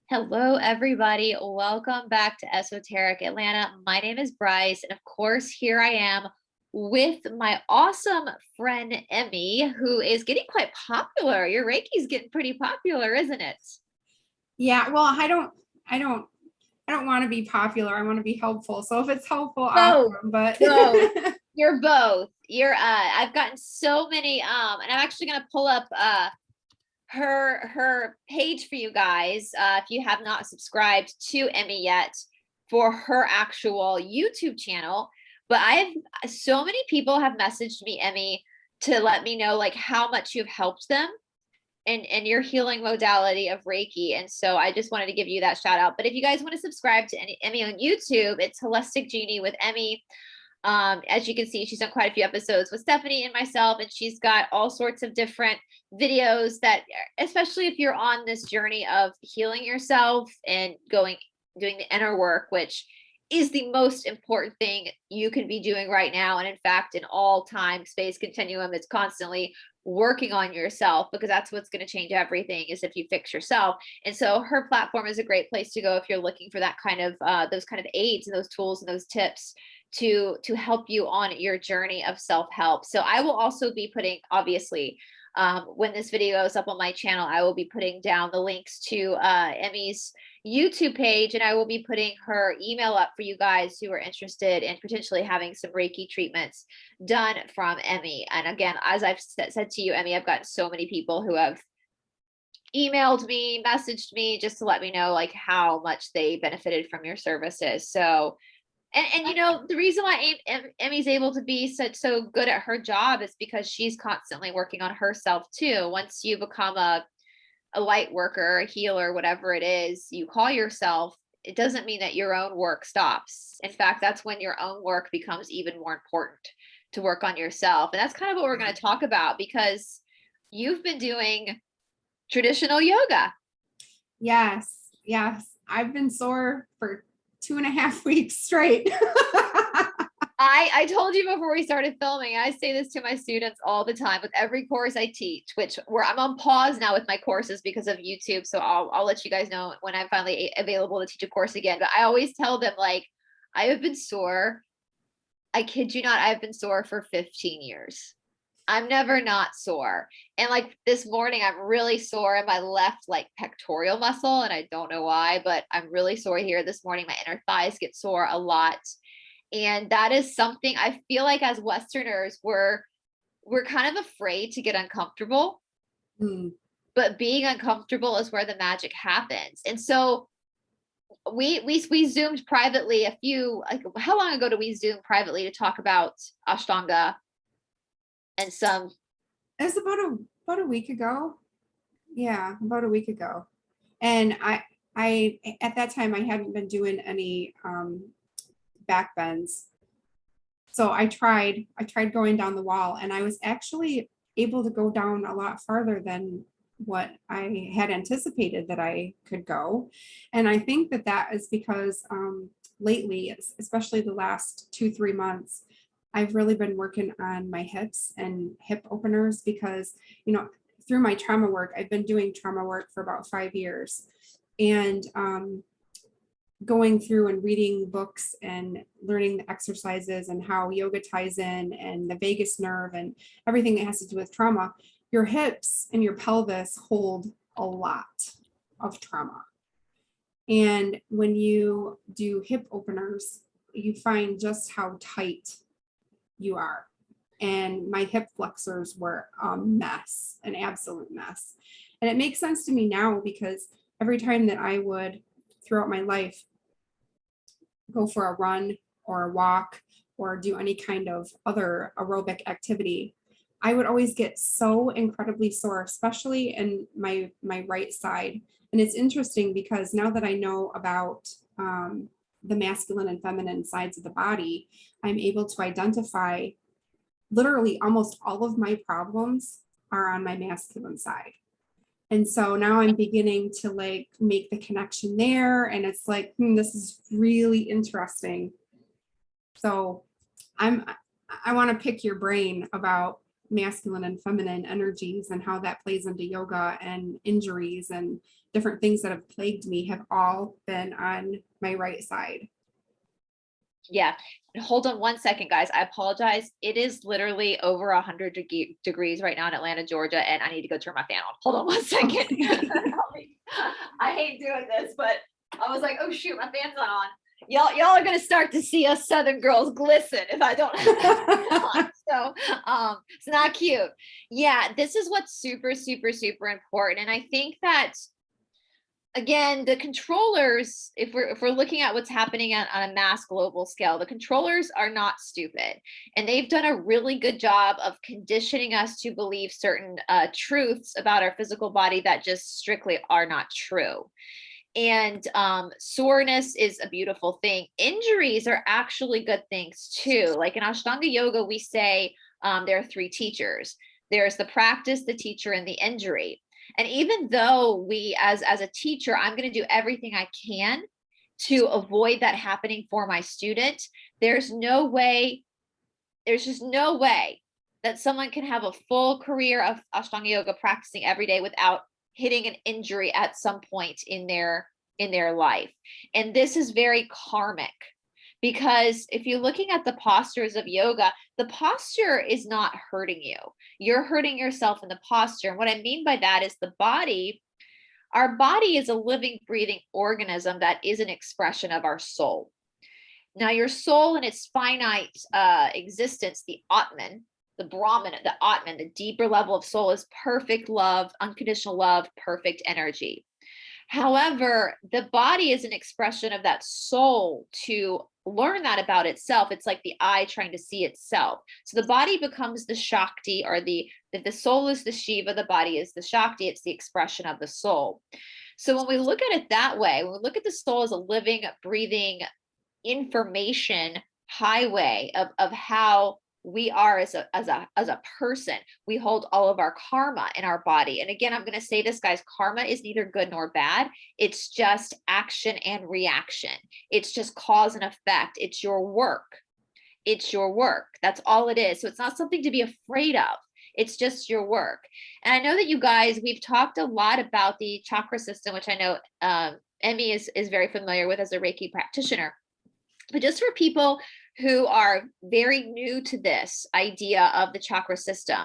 Hello, everybody. Welcome back to Esoteric Atlanta. My name is Brice, and of course, here I am with my awesome friend Emmy, who is getting quite popular. Your Reiki's getting pretty popular, isn't it? Yeah, well, I don't want to be popular. I want to be helpful. So if it's helpful, Both, awesome. But both. You're both. I've gotten so many, and I'm actually gonna pull up her page for you guys, if you have not subscribed to Emmy yet, for her actual YouTube channel. But so many people have messaged me, Emmy, to let me know like how much you've helped them in your healing modality of Reiki. And so I just wanted to give you that shout out. But if you guys want to subscribe to Emmy on YouTube, it's Holistic Genie with Emmy. As you can see, she's done quite a few episodes with Stephanie and myself, and she's got all sorts of different videos that, especially if you're on this journey of healing yourself and doing the inner work, which is the most important thing you can be doing right now. And in fact, in all time space continuum, it's constantly working on yourself, because that's what's going to change everything, is if you fix yourself. And so her platform is a great place to go if you're looking for that kind of those kind of aids and those tools and those tips to help you on your journey of self-help. So I will also be putting, obviously, when this video is up on my channel, I will be putting down the links to Emmy's YouTube page, and I will be putting her email up for you guys who are interested in potentially having some Reiki treatments done from Emmy. And again, as I've said to you, Emmy, I've gotten so many people who have emmaied me, messaged me, just to let me know like how much they benefited from your services. So and you know, the reason why Emmy's able to be so good at her job is because she's constantly working on herself too. Once you become a light worker, a healer, whatever it is you call yourself, it doesn't mean that your own work stops. In fact, that's when your own work becomes even more important, to work on yourself. And that's kind of what we're going to talk about, because you've been doing traditional yoga. yes, I've been sore for 2.5 weeks straight. I told you before we started filming, I say this to my students all the time with every course I teach, I'm on pause now with my courses because of YouTube. So I'll let you guys know when I'm finally available to teach a course again. But I always tell them, like, I have been sore. I kid you not, I've been sore for 15 years. I'm never not sore. And like this morning, I'm really sore in my left like pectoral muscle, and I don't know why, but I'm really sore here this morning. My inner thighs get sore a lot. And that is something I feel like as Westerners, we're kind of afraid to get uncomfortable. But being uncomfortable is where the magic happens. And so we zoomed privately how long ago did we zoom privately to talk about Ashtanga and some? It was about a week ago. Yeah, about a week ago. And I at that time I hadn't been doing any back bends. So I tried going down the wall, and I was actually able to go down a lot farther than what I had anticipated that I could go. And I think that is because lately, especially the last 2-3 months, I've really been working on my hips and hip openers, because, through my trauma work, I've been doing trauma work for about 5 years. And going through and reading books and learning the exercises and how yoga ties in, and the vagus nerve and everything that has to do with trauma, your hips and your pelvis hold a lot of trauma. And when you do hip openers, you find just how tight you are. And my hip flexors were a mess, an absolute mess. And it makes sense to me now, because every time that I would, throughout my life, go for a run or a walk or do any kind of other aerobic activity, I would always get so incredibly sore, especially in my right side. And it's interesting, because now that I know about the masculine and feminine sides of the body, I'm able to identify literally almost all of my problems are on my masculine side. And so now I'm beginning to like make the connection there. And it's like, this is really interesting. So I want to pick your brain about masculine and feminine energies and how that plays into yoga, and injuries and different things that have plagued me have all been on my right side. Yeah. And hold on one second, guys. I apologize. It is literally over 100 degrees right now in Atlanta, Georgia, and I need to go turn my fan on. Hold on one second. I hate doing this, but I was like, oh shoot, my fan's not on. Y'all are gonna start to see us Southern girls glisten if I don't have that on. So it's not cute. Yeah, this is what's super, super, super important. And I think that, again, the controllers, if we're looking at what's happening on a mass global scale, the controllers are not stupid, and they've done a really good job of conditioning us to believe certain truths about our physical body that just strictly are not true. And soreness is a beautiful thing. Injuries are actually good things too. Like in Ashtanga yoga, we say there are three teachers. There's the practice, the teacher, and the injury. And even though we, as a teacher, I'm going to do everything I can to avoid that happening for my student, there's just no way that someone can have a full career of Ashtanga yoga practicing every day without hitting an injury at some point in their life. And this is very karmic, because if you're looking at the postures of yoga, the posture is not hurting you. You're hurting yourself in the posture. And what I mean by that is our body is a living, breathing organism that is an expression of our soul. Now, your soul in its finite existence, the Atman, the Brahman, the Atman, the deeper level of soul, is perfect love, unconditional love, perfect energy. However, the body is an expression of that soul to learn that about itself. It's like the eye trying to see itself. So the body becomes the Shakti, or the soul is the Shiva, the body is the Shakti. It's the expression of the soul. So when we look at it that way, when we look at the soul as a living, breathing information highway of how we are as a person, we hold all of our karma in our body. And again, I'm going to say this, guys, karma is neither good nor bad. It's just action and reaction. It's just cause and effect. It's your work. It's your work. That's all it is. So it's not something to be afraid of. It's just your work. And I know that you guys, we've talked a lot about the chakra system, which I know Emmy is very familiar with as a Reiki practitioner. But just for people who are very new to this idea of the chakra system,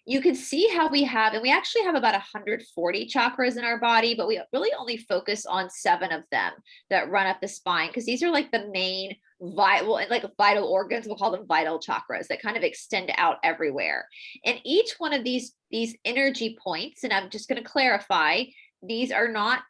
you can see how we have, and we actually have about 140 chakras in our body, but we really only focus on 7 of them that run up the spine, because these are like the main vital organs. We'll call them vital chakras that kind of extend out everywhere. And each one of these energy points, and I'm just going to clarify, these are not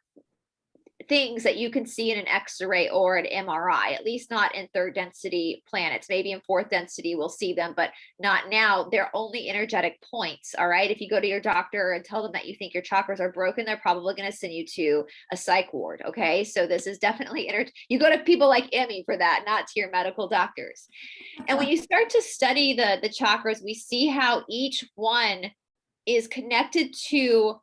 things that you can see in an X-ray or an MRI, at least not in 3rd density planets. Maybe in 4th density we'll see them, but not now. They're only energetic points. All right. If you go to your doctor and tell them that you think your chakras are broken, they're probably going to send you to a psych ward. Okay. So this is definitely you go to people like Emmy for that, not to your medical doctors. And when you start to study the chakras, we see how each one is connected to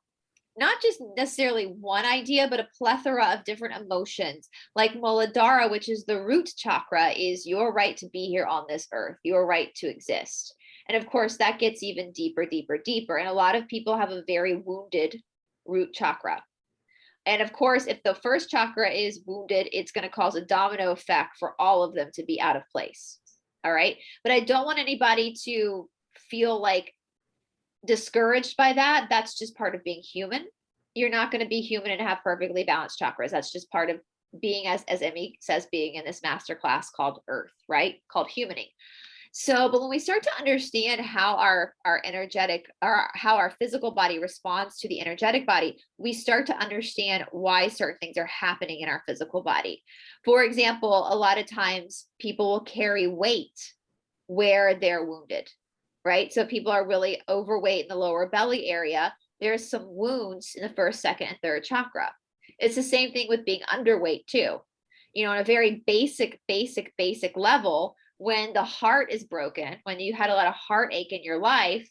not just necessarily one idea, but a plethora of different emotions. Like Muladhara, which is the root chakra, is your right to be here on this earth, your right to exist. And of course, that gets even deeper, deeper, deeper. And a lot of people have a very wounded root chakra. And of course, if the first chakra is wounded, it's going to cause a domino effect for all of them to be out of place. All right. But I don't want anybody to feel like discouraged by that. That's just part of being human. You're not going to be human and have perfectly balanced chakras. That's just part of being, as Emmy says, being in this masterclass called Earth, right? Called humaning. So, but when we start to understand how our energetic, or how our physical body responds to the energetic body, we start to understand why certain things are happening in our physical body. For example, a lot of times people will carry weight where they're wounded, right? So people are really overweight in the lower belly area. There's some wounds in the 1st, 2nd, and 3rd chakra. It's the same thing with being underweight too. You know, on a very basic level, when the heart is broken, when you had a lot of heartache in your life,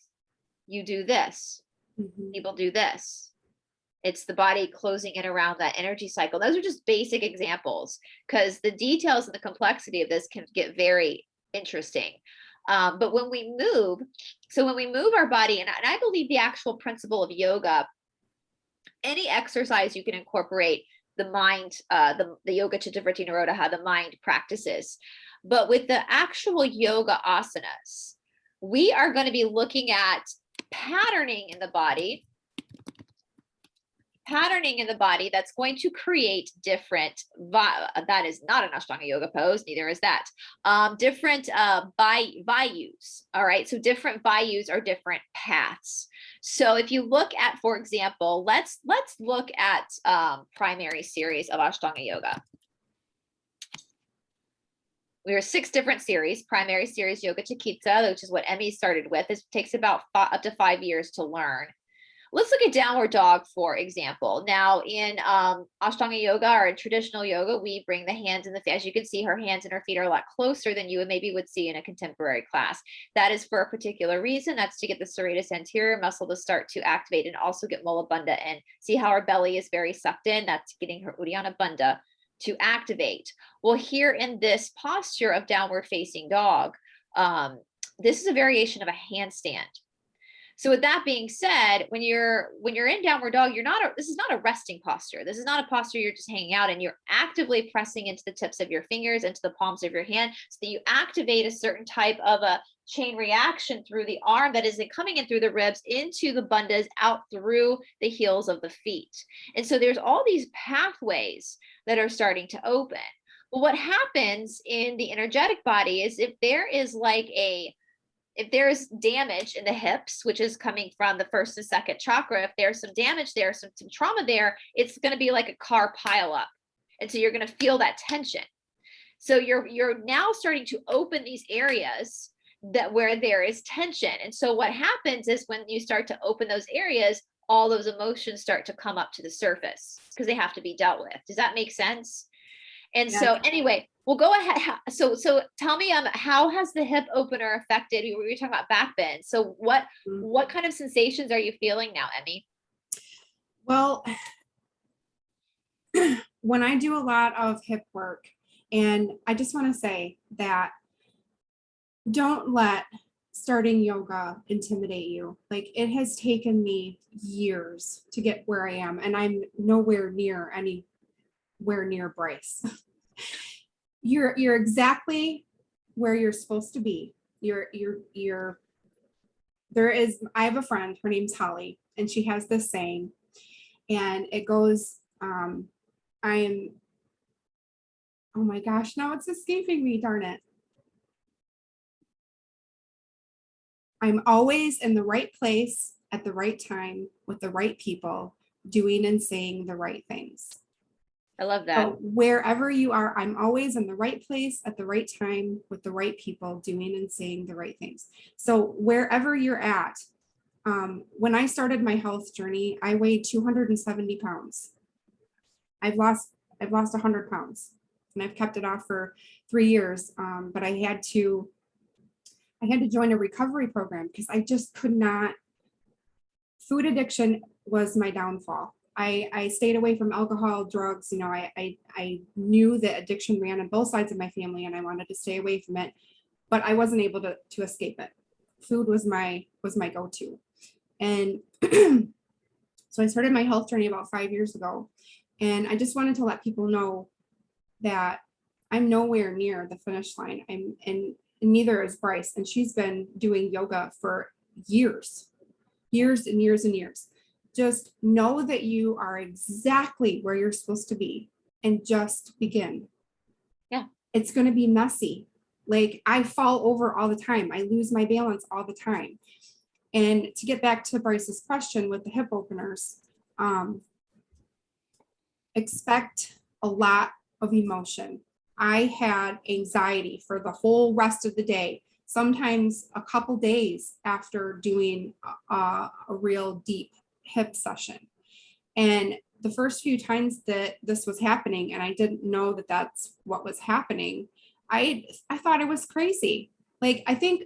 you do this. Mm-hmm. People do this. It's the body closing in around that energy cycle. Those are just basic examples, because the details and the complexity of this can get very interesting. But when we move, so when we move our body, and I believe the actual principle of yoga, any exercise you can incorporate the mind, the yoga chittavriti nirodha, the mind practices. But with the actual yoga asanas, we are going to be looking at patterning in the body that's going to create different, that is not an Ashtanga yoga pose, neither is that, different vayus. All right, so different vayus are different paths. So if you look at, for example, let's look at primary series of Ashtanga yoga. We are 6 different series. Primary series yoga chikita, which is what Emmy started with. This takes about up to 5 years to learn. Let's look at downward dog, for example. Now in Ashtanga yoga, or in traditional yoga, we bring the hands in the feet. As you can see, her hands and her feet are a lot closer than you maybe would see in a contemporary class. That is for a particular reason. That's to get the serratus anterior muscle to start to activate, and also get Mula Bandha in. See how her belly is very sucked in? That's getting her Uddiyana Bandha to activate. Well, here in this posture of downward facing dog, this is a variation of a handstand. So with that being said, when you're in downward dog, this is not a resting posture. This is not a posture you're just hanging out in. You're actively pressing into the tips of your fingers, into the palms of your hand, so that you activate a certain type of a chain reaction through the arm that is coming in through the ribs, into the bandhas, out through the heels of the feet. And so there's all these pathways that are starting to open. Well, what happens in the energetic body is if there's damage in the hips, which is coming from the first and second chakra, if there's some damage there, some trauma there, it's going to be like a car pileup. And so you're going to feel that tension. So you're now starting to open these areas where there is tension. And so what happens is when you start to open those areas, all those emotions start to come up to the surface because they have to be dealt with. Does that make sense? And so anyway, we'll go ahead. So tell me, how has the hip opener affected you? We were talking about back bend. So what kind of sensations are you feeling now, Emmy? Well, when I do a lot of hip work, and I just want to say that don't let starting yoga intimidate you. Like, it has taken me years to get where I am, and I'm nowhere near Brice. You're exactly where you're supposed to be. I have a friend, her name's Holly, and she has this saying, and it goes, oh my gosh, now it's escaping me, darn it. I'm always in the right place at the right time with the right people, doing and saying the right things. I love that. So wherever you are, I'm always in the right place at the right time with the right people, doing and saying the right things. So wherever you're at, when I started my health journey, I weighed 270 pounds. I've lost 100 pounds, and I've kept it off for 3 years. But I had to join a recovery program because I just could not. Food addiction was my downfall. I stayed away from alcohol, drugs. You know, I knew that addiction ran on both sides of my family, and I wanted to stay away from it, but I wasn't able to escape it. Food was my go-to. And so I started my health journey about 5 years ago. And I just wanted to let people know that I'm nowhere near the finish line. And neither is Brice. And she's been doing yoga for years and years and years. Just know that you are exactly where you're supposed to be, and just begin. Yeah. It's going to be messy. Like, I fall over all the time. I lose my balance all the time. And to get back to Brice's question with the hip openers, expect a lot of emotion. I had anxiety for the whole rest of the day, sometimes a couple days after doing a real deep hip session. And the first few times that this was happening, and I didn't know that that's what was happening, I thought it was crazy. Like, I think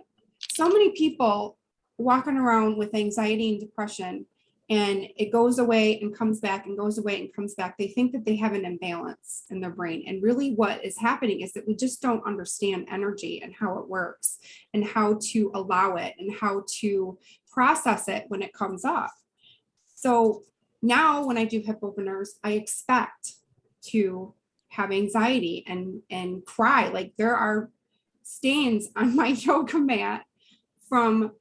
so many people walking around with anxiety and depression, and it goes away and comes back and goes away and comes back. They think that they have an imbalance in their brain. And really what is happening is that we just don't understand energy and how it works and how to allow it and how to process it when it comes up. So now when I do hip openers, I expect to have anxiety and cry. Like there are stains on my yoga mat from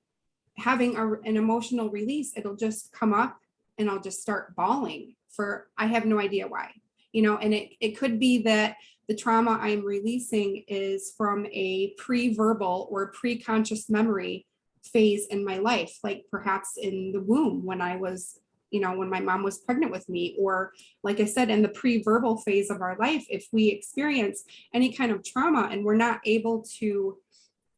having an emotional release. It'll just come up and I'll just start bawling for, I have no idea why, and it could be that the trauma I'm releasing is from a pre-verbal or pre-conscious memory phase in my life, like perhaps in the womb when I was, when my mom was pregnant with me, or like I said, in the pre-verbal phase of our life, if we experience any kind of trauma and we're not able to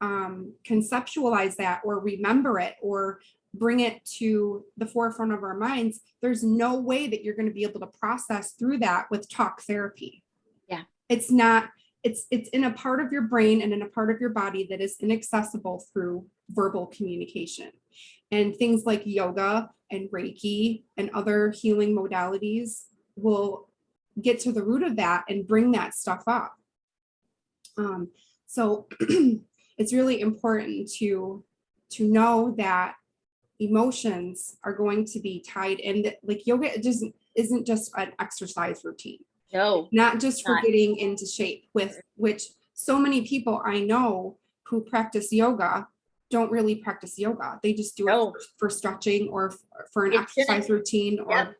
conceptualize that or remember it or bring it to the forefront of our minds, there's no way that you're going to be able to process through that with talk therapy. Yeah. It's not, it's in a part of your brain and in a part of your body that is inaccessible through verbal communication. And things like yoga and Reiki and other healing modalities will get to the root of that and bring that stuff up. So it's really important to know that emotions are going to be tied in. Like yoga just isn't just an exercise routine. No, not just for not. getting into shape, with which so many people I know who practice yoga don't really practice yoga. They just do it for stretching or for an exercise routine, or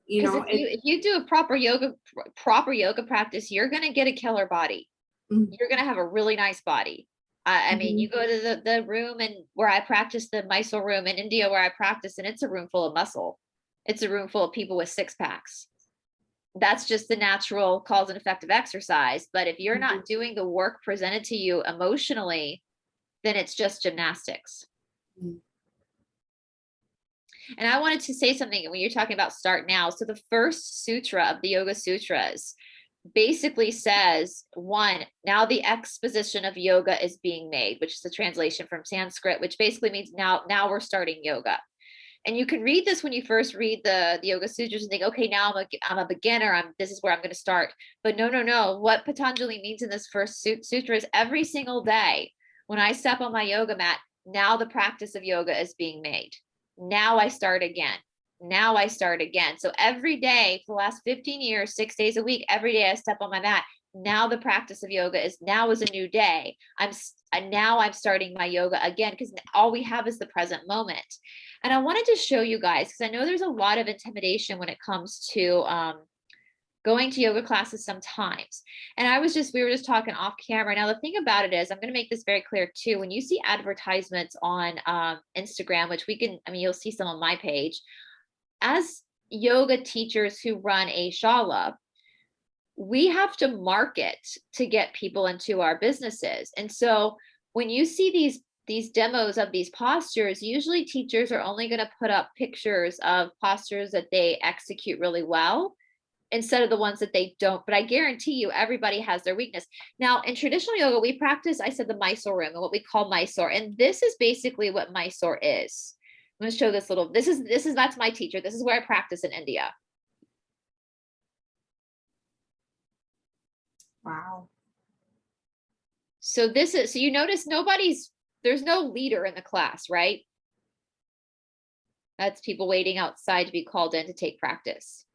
if you do a proper yoga practice, you're going to get a killer body. Mm-hmm. You're going to have a really nice body. I mean, you go to the room and where I practice, the Mysore room in India where I practice, and it's a room full of muscle. It's a room full of people with six packs. That's just the natural cause and effect of exercise. But if you're not doing the work presented to you emotionally, then it's just gymnastics. Mm-hmm. And I wanted to say something when you're talking about start now. So the first sutra of the Yoga Sutras basically says, one, now the exposition of yoga is being made, which is the translation from Sanskrit, which basically means now we're starting yoga. And you can read this when you first read the Yoga Sutras and think, okay, now I'm a beginner. This is where I'm going to start. But no. What Patanjali means in this first sutra is every single day when I step on my yoga mat, now the practice of yoga is being made. Now I start again. Now I start again. So every day for the last 15 years, 6 days a week, every day I step on my mat. Now the practice of yoga is a new day. I'm starting my yoga again, because all we have is the present moment. And I wanted to show you guys, because I know there's a lot of intimidation when it comes to going to yoga classes sometimes. And we were just talking off camera. Now, the thing about it is, I'm going to make this very clear too. When you see advertisements on Instagram, which you'll see some on my page, as yoga teachers who run a shala, we have to market to get people into our businesses. And so when you see these demos of these postures, usually teachers are only going to put up pictures of postures that they execute really well instead of the ones that they don't. But I guarantee you, everybody has their weakness. Now, in traditional yoga, we practice, I said, the Mysore room and what we call Mysore. And this is basically what Mysore is. I'm going to show this little, that's my teacher. This is where I practice in India. Wow. So you notice there's no leader in the class, right? That's people waiting outside to be called in to take practice.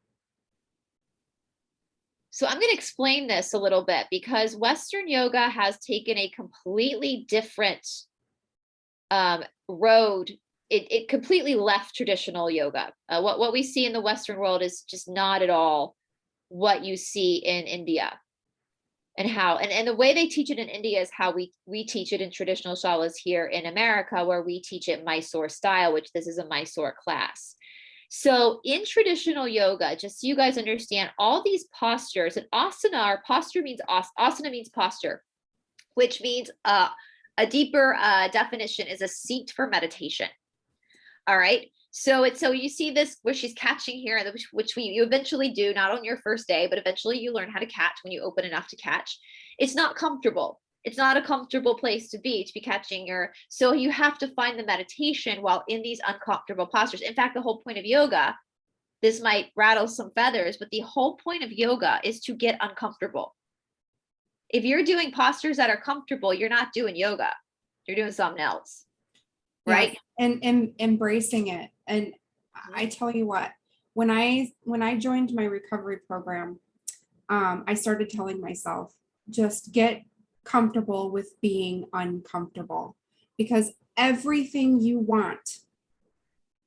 So I'm going to explain this a little bit, because Western yoga has taken a completely different road. It completely left traditional yoga. What we see in the Western world is just not at all what you see in India. And the way they teach it in India is how we teach it in traditional shalas here in America, where we teach it Mysore style, which this is a Mysore class. So in traditional yoga, just so you guys understand, all these postures, and asana means posture, which means a deeper definition is a seat for meditation. All right. So you see this where she's catching here, which you eventually do, not on your first day, but eventually you learn how to catch when you open enough to catch. It's not comfortable. It's not a comfortable place to be catching so you have to find the meditation while in these uncomfortable postures. In fact, the whole point of yoga, this might rattle some feathers, but the whole point of yoga is to get uncomfortable. If you're doing postures that are comfortable, you're not doing yoga. You're doing something else, right? Yes, and embracing it. And I tell you what, when I joined my recovery program, I started telling myself, just get comfortable with being uncomfortable, because everything you want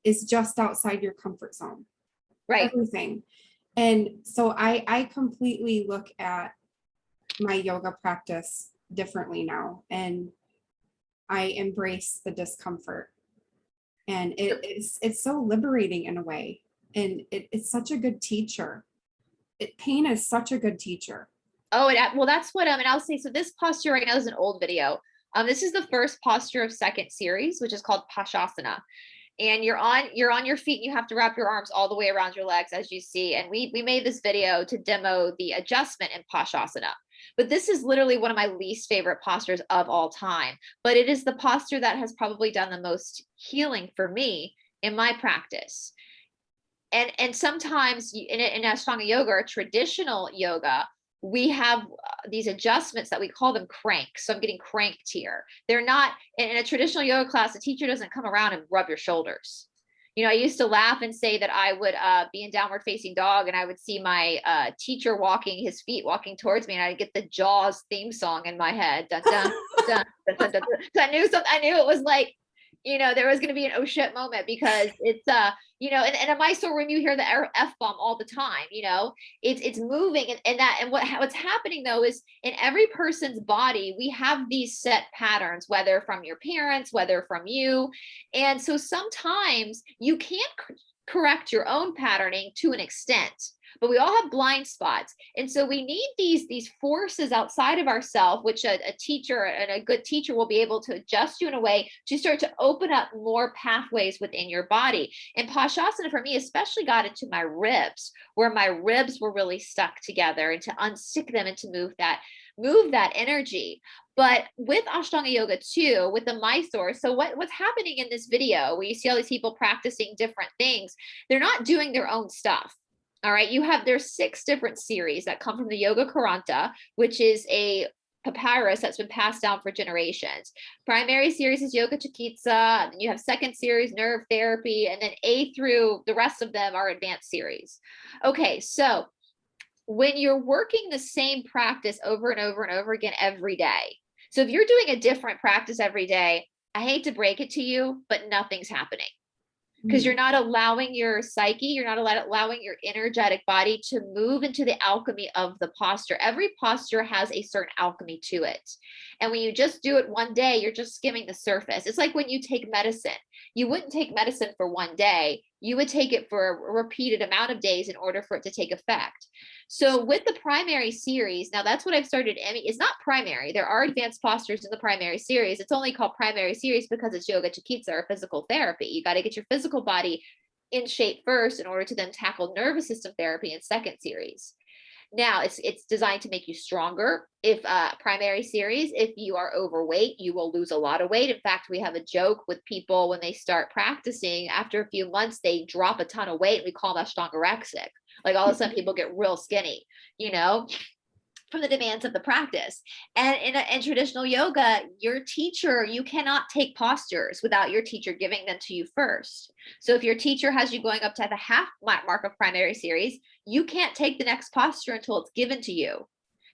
is just outside your comfort zone. Right. Everything. And so I completely look at my yoga practice differently now, and I embrace the discomfort. And it's so liberating in a way. And it's such a good teacher. Pain is such a good teacher. Oh, well, that's what and I'll say. So this posture right now is an old video. This is the first posture of second series, which is called Pashasana. And you're on your feet. And you have to wrap your arms all the way around your legs, as you see. And we made this video to demo the adjustment in Pashasana. But this is literally one of my least favorite postures of all time. But it is the posture that has probably done the most healing for me in my practice. And sometimes in Ashtanga yoga or traditional yoga, we have these adjustments that we call them cranks. So I'm getting cranked here. They're not in a traditional yoga class. The teacher doesn't come around and rub your shoulders. I used to laugh and say that I would be in downward facing dog, and I would see my teacher his feet walking towards me, and I'd get the Jaws theme song in my head. Dun, dun, dun, dun, dun, dun, dun. So I knew it was like, there was going to be an oh shit moment, because it's in a Mysore room, you hear the F-bomb all the time. It's moving, and what's happening though is in every person's body, we have these set patterns, whether from your parents, whether from you. And so sometimes you can't correct your own patterning to an extent, but we all have blind spots. And so we need these forces outside of ourselves, which a teacher and a good teacher will be able to adjust you in a way to start to open up more pathways within your body. And Pashasana for me especially got into my ribs, where my ribs were really stuck together, and to unstick them and to move that energy. But with Ashtanga yoga too, with the Mysore, so what's happening in this video, where you see all these people practicing different things, they're not doing their own stuff. All right, there's 6 different series that come from the Yoga Karanta, which is a papyrus that's been passed down for generations. Primary series is Yoga Chikitsa, and you have second series, nerve therapy, and then A through the rest of them are advanced series. Okay, so when you're working the same practice over and over and over again every day, so if you're doing a different practice every day, I hate to break it to you, but nothing's happening. Because you're not allowing your psyche, you're not allowing your energetic body to move into the alchemy of the posture. Every posture has a certain alchemy to it. And when you just do it one day, you're just skimming the surface. It's like when you take medicine. You wouldn't take medicine for one day. You would take it for a repeated amount of days in order for it to take effect. So with the primary series, now that's what I've started. It's not primary. There are advanced postures in the primary series. It's only called primary series because it's yoga chikitsa, or physical therapy. You got to get your physical body in shape first in order to then tackle nervous system therapy in second series. Now it's designed to make you stronger. If primary series, if you are overweight, you will lose a lot of weight. In fact, we have a joke with people when they start practicing. After a few months, they drop a ton of weight. We call them Ashtangarexic. Like all of a sudden people get real skinny, from the demands of the practice. And in traditional yoga, your teacher, you cannot take postures without your teacher giving them to you first. So if your teacher has you going up to the half mark of primary series, you can't take the next posture until it's given to you,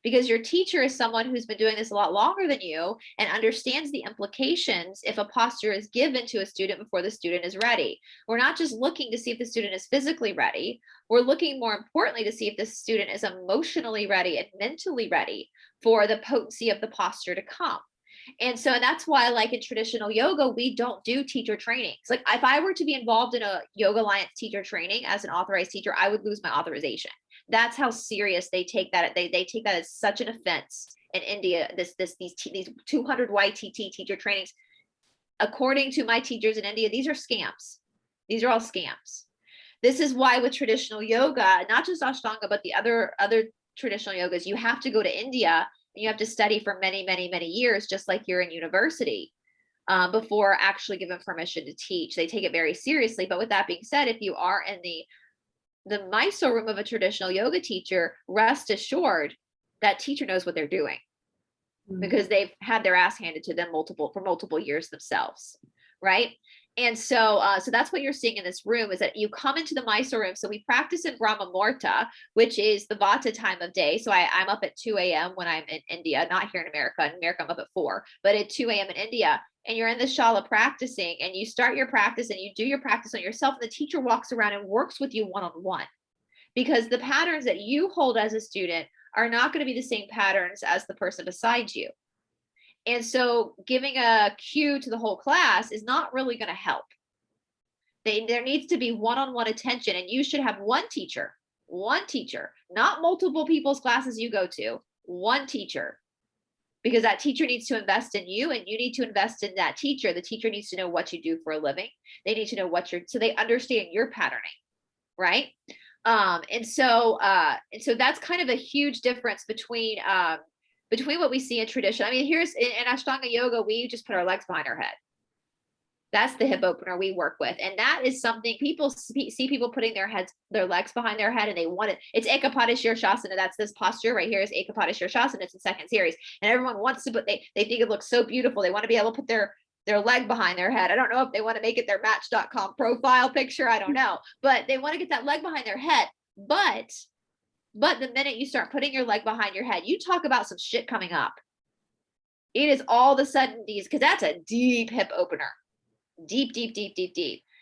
because your teacher is someone who's been doing this a lot longer than you and understands the implications if a posture is given to a student before the student is ready. We're not just looking to see if the student is physically ready. We're looking more importantly to see if the student is emotionally ready and mentally ready for the potency of the posture to come. And so that's why, like in traditional yoga, we don't do teacher trainings. Like if I were to be involved in a Yoga Alliance teacher training as an authorized teacher, I would lose my authorization. That's how serious they take that. They take that as such an offense in India. These 200 YTT teacher trainings, according to my teachers in India, these are scams. These are all scams. This is why with traditional yoga, not just Ashtanga, but the other traditional yogas, you have to go to India You have to study for many, many, many years, just like you're in university, before actually given permission to teach. They take it very seriously. But with that being said, if you are in the Mysore room of a traditional yoga teacher, rest assured that teacher knows what they're doing, because they've had their ass handed to them for multiple years themselves, right? And so that's what you're seeing in this room, is that you come into the Mysore room. So we practice in Brahma Muhurta, which is the Vata time of day. So I'm up at 2 a.m. when I'm in India, not here in America. In America, I'm up at 4, but at 2 a.m. in India. And you're in the shala practicing, and you start your practice and you do your practice on yourself. And the teacher walks around and works with you one-on-one, because the patterns that you hold as a student are not going to be the same patterns as the person beside you. And so giving a cue to the whole class is not really going to help. There needs to be one-on-one attention, and you should have one teacher, not multiple people's classes you go to, one teacher, because that teacher needs to invest in you, and you need to invest in that teacher. The teacher needs to know what you do for a living. They need to know so they understand your patterning, right? And so that's kind of a huge difference between what we see in tradition. I mean, here's in Ashtanga yoga, we just put our legs behind our head. That's the hip opener we work with. And that is something people see people putting their legs behind their head, and they want it. It's Ekapada Shirshasana. That's this posture right here is Ekapada Shirshasana. It's in second series. And everyone wants to they think it looks so beautiful. They want to be able to put their leg behind their head. I don't know if they want to make it their Match.com profile picture. I don't know, but they want to get that leg behind their head. But the minute you start putting your leg behind your head, you talk about some shit coming up. It is all of a sudden because that's a deep hip opener. Deep.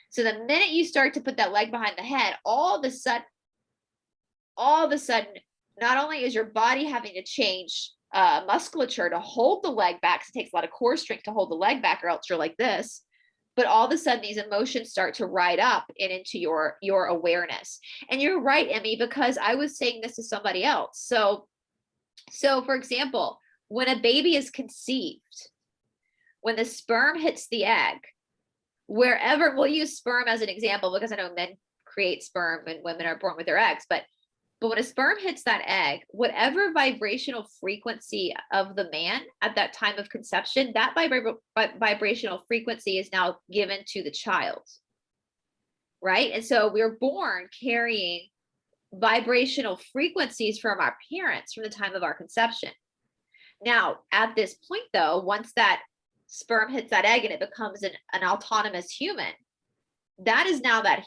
So the minute you start to put that leg behind the head, all of a sudden, not only is your body having to change musculature to hold the leg back, because it takes a lot of core strength to hold the leg back, or else you're like this, but all of a sudden these emotions start to ride up and into your awareness. And you're right, Emmy, because I was saying this to somebody else. So for example, when a baby is conceived, when the sperm hits the egg, wherever, we'll use sperm as an example because I know men create sperm and women are born with their eggs, but when a sperm hits that egg, whatever vibrational frequency of the man at that time of conception, that vibrational frequency is now given to the child, right? And so we're born carrying vibrational frequencies from our parents from the time of our conception. Now, at this point though, once that sperm hits that egg and it becomes an autonomous human, that is now that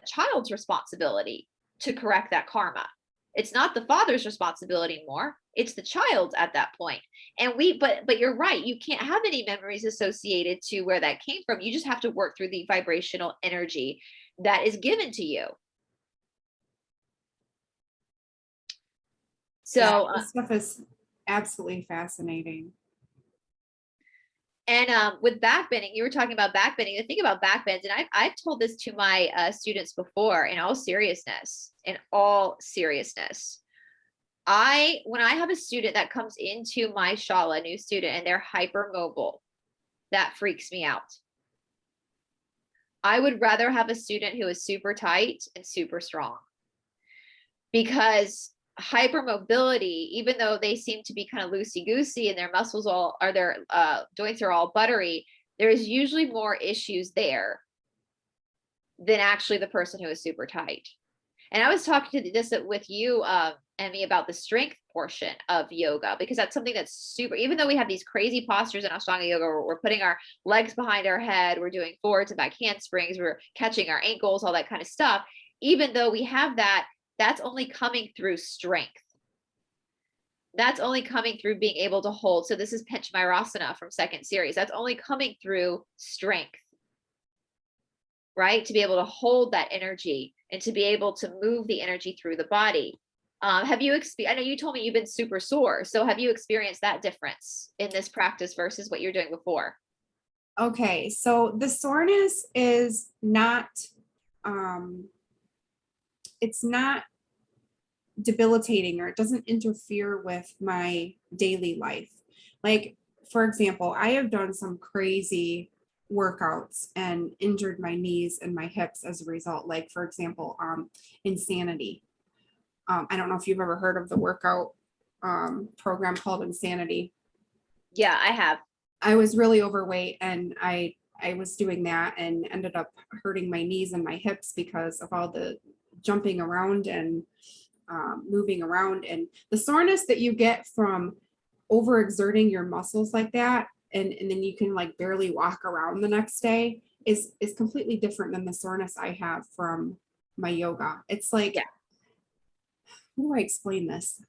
child's responsibility to correct that karma. It's not the father's responsibility anymore. It's the child's at that point. And but you're right. You can't have any memories associated to where that came from. You just have to work through the vibrational energy that is given to you. So this stuff is absolutely fascinating. And with backbending, you were talking about backbending. The thing about backbends, and I've told this to my students before, in all seriousness, when I have a student that comes into my shala, a new student, and they're hypermobile, that freaks me out. I would rather have a student who is super tight and super strong, because hypermobility, even though they seem to be kind of loosey-goosey and their muscles their joints are all buttery, there's usually more issues there than actually the person who is super tight. And I was talking to this with you, Emmy, about the strength portion of yoga, because that's something that's super, even though we have these crazy postures in Ashtanga yoga, where we're putting our legs behind our head, we're doing forwards and back handsprings, we're catching our ankles, all that kind of stuff. Even though we have that, that's only coming through strength. That's only coming through being able to hold. So this is Panchamayurasana from second series. That's only coming through strength, right? To be able to hold that energy and to be able to move the energy through the body. Have you I know you told me you've been super sore. So have you experienced that difference in this practice versus what you're doing before? Okay, so the soreness is not, it's not debilitating, or it doesn't interfere with my daily life. Like, for example, I have done some crazy workouts and injured my knees and my hips as a result. Like, for example, Insanity. I don't know if you've ever heard of the workout. program called Insanity. Yeah, I have. I was really overweight, and I was doing that and ended up hurting my knees and my hips because of all the jumping around and moving around, and the soreness that you get from overexerting your muscles like that, and then you can like barely walk around the next day is completely different than the soreness I have from my yoga. It's like, Yeah. how do I explain this?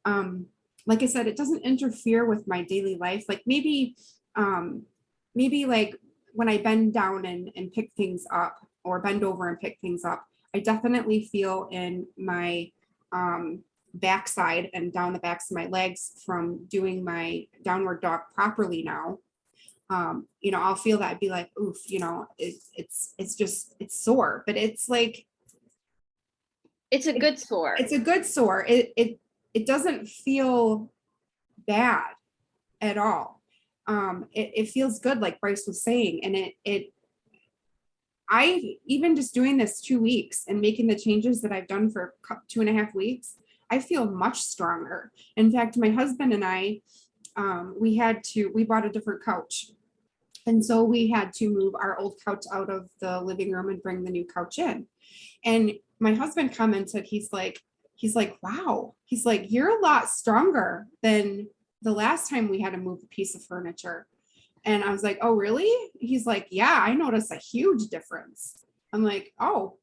Like I said, it doesn't interfere with my daily life. Like maybe like when I bend down and pick things up, or bend over and pick things up, I definitely feel in my backside and down the backs of my legs from doing my downward dog properly now. I'll feel that, be like, oof, it's just, it's sore, but it's like, It's a good sore. it's a good sore. It doesn't feel bad at all. It feels good, like Brice was saying, and I even just doing this 2 weeks and making the changes that I've done for 2.5 weeks, I feel much stronger. In fact, my husband and I, we bought a different couch. And so we had to move our old couch out of the living room and bring the new couch in. And my husband commented, he's like, wow, he's like, you're a lot stronger than the last time we had to move a piece of furniture. And I was like, oh, really? He's like, yeah, I noticed a huge difference. I'm like, oh,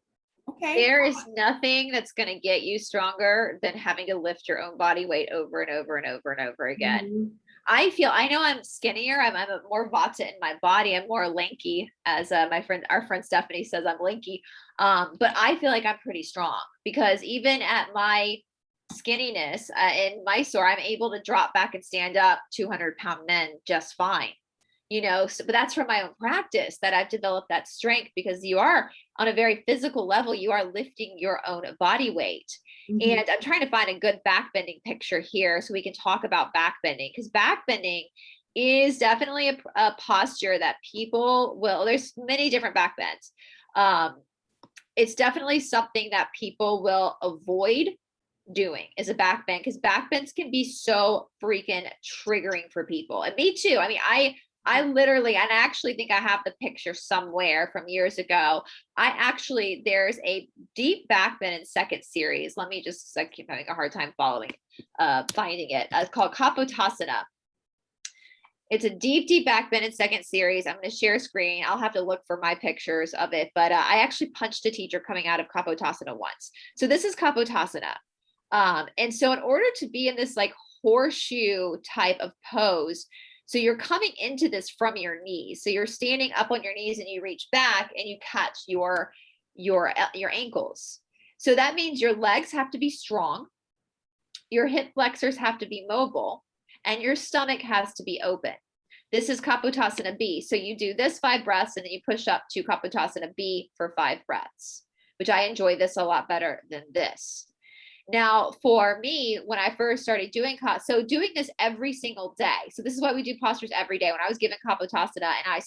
okay. There is nothing that's going to get you stronger than having to lift your own body weight over and over and over and over again. Mhm. I know I'm skinnier. I'm a more vata in my body. I'm more lanky, as our friend Stephanie says, I'm lanky. But I feel like I'm pretty strong, because even at my skinniness in Mysore, I'm able to drop back and stand up 200-pound men just fine. But that's from my own practice that I've developed that strength, because you are on a very physical level, you are lifting your own body weight. Mhm. And I'm trying to find a good backbending picture here so we can talk about backbending, because backbending is definitely a posture that people there's many different backbends. It's definitely something that people will avoid doing, is a backbend, because backbends can be so freaking triggering for people. And me too. I mean, I literally, and I actually think I have the picture somewhere from years ago. There's a deep backbend in second series. Let me just, I keep having a hard time finding it. It's called Kapotasana. It's a deep backbend in second series. I'm going to share screen. I'll have to look for my pictures of it, but I actually punched a teacher coming out of Kapotasana once. So this is Kapotasana. And so in order to be in this like horseshoe type of pose, so you're coming into this from your knees. So you're standing up on your knees and you reach back and you catch your ankles. So that means your legs have to be strong, your hip flexors have to be mobile, and your stomach has to be open. This is Kapotasana B. So you do this 5 breaths and then you push up to Kapotasana B for 5 breaths, which I enjoy this a lot better than this. Now, for me, when I first started doing this every single day. So this is why we do postures every day. When I was given Kapotasana and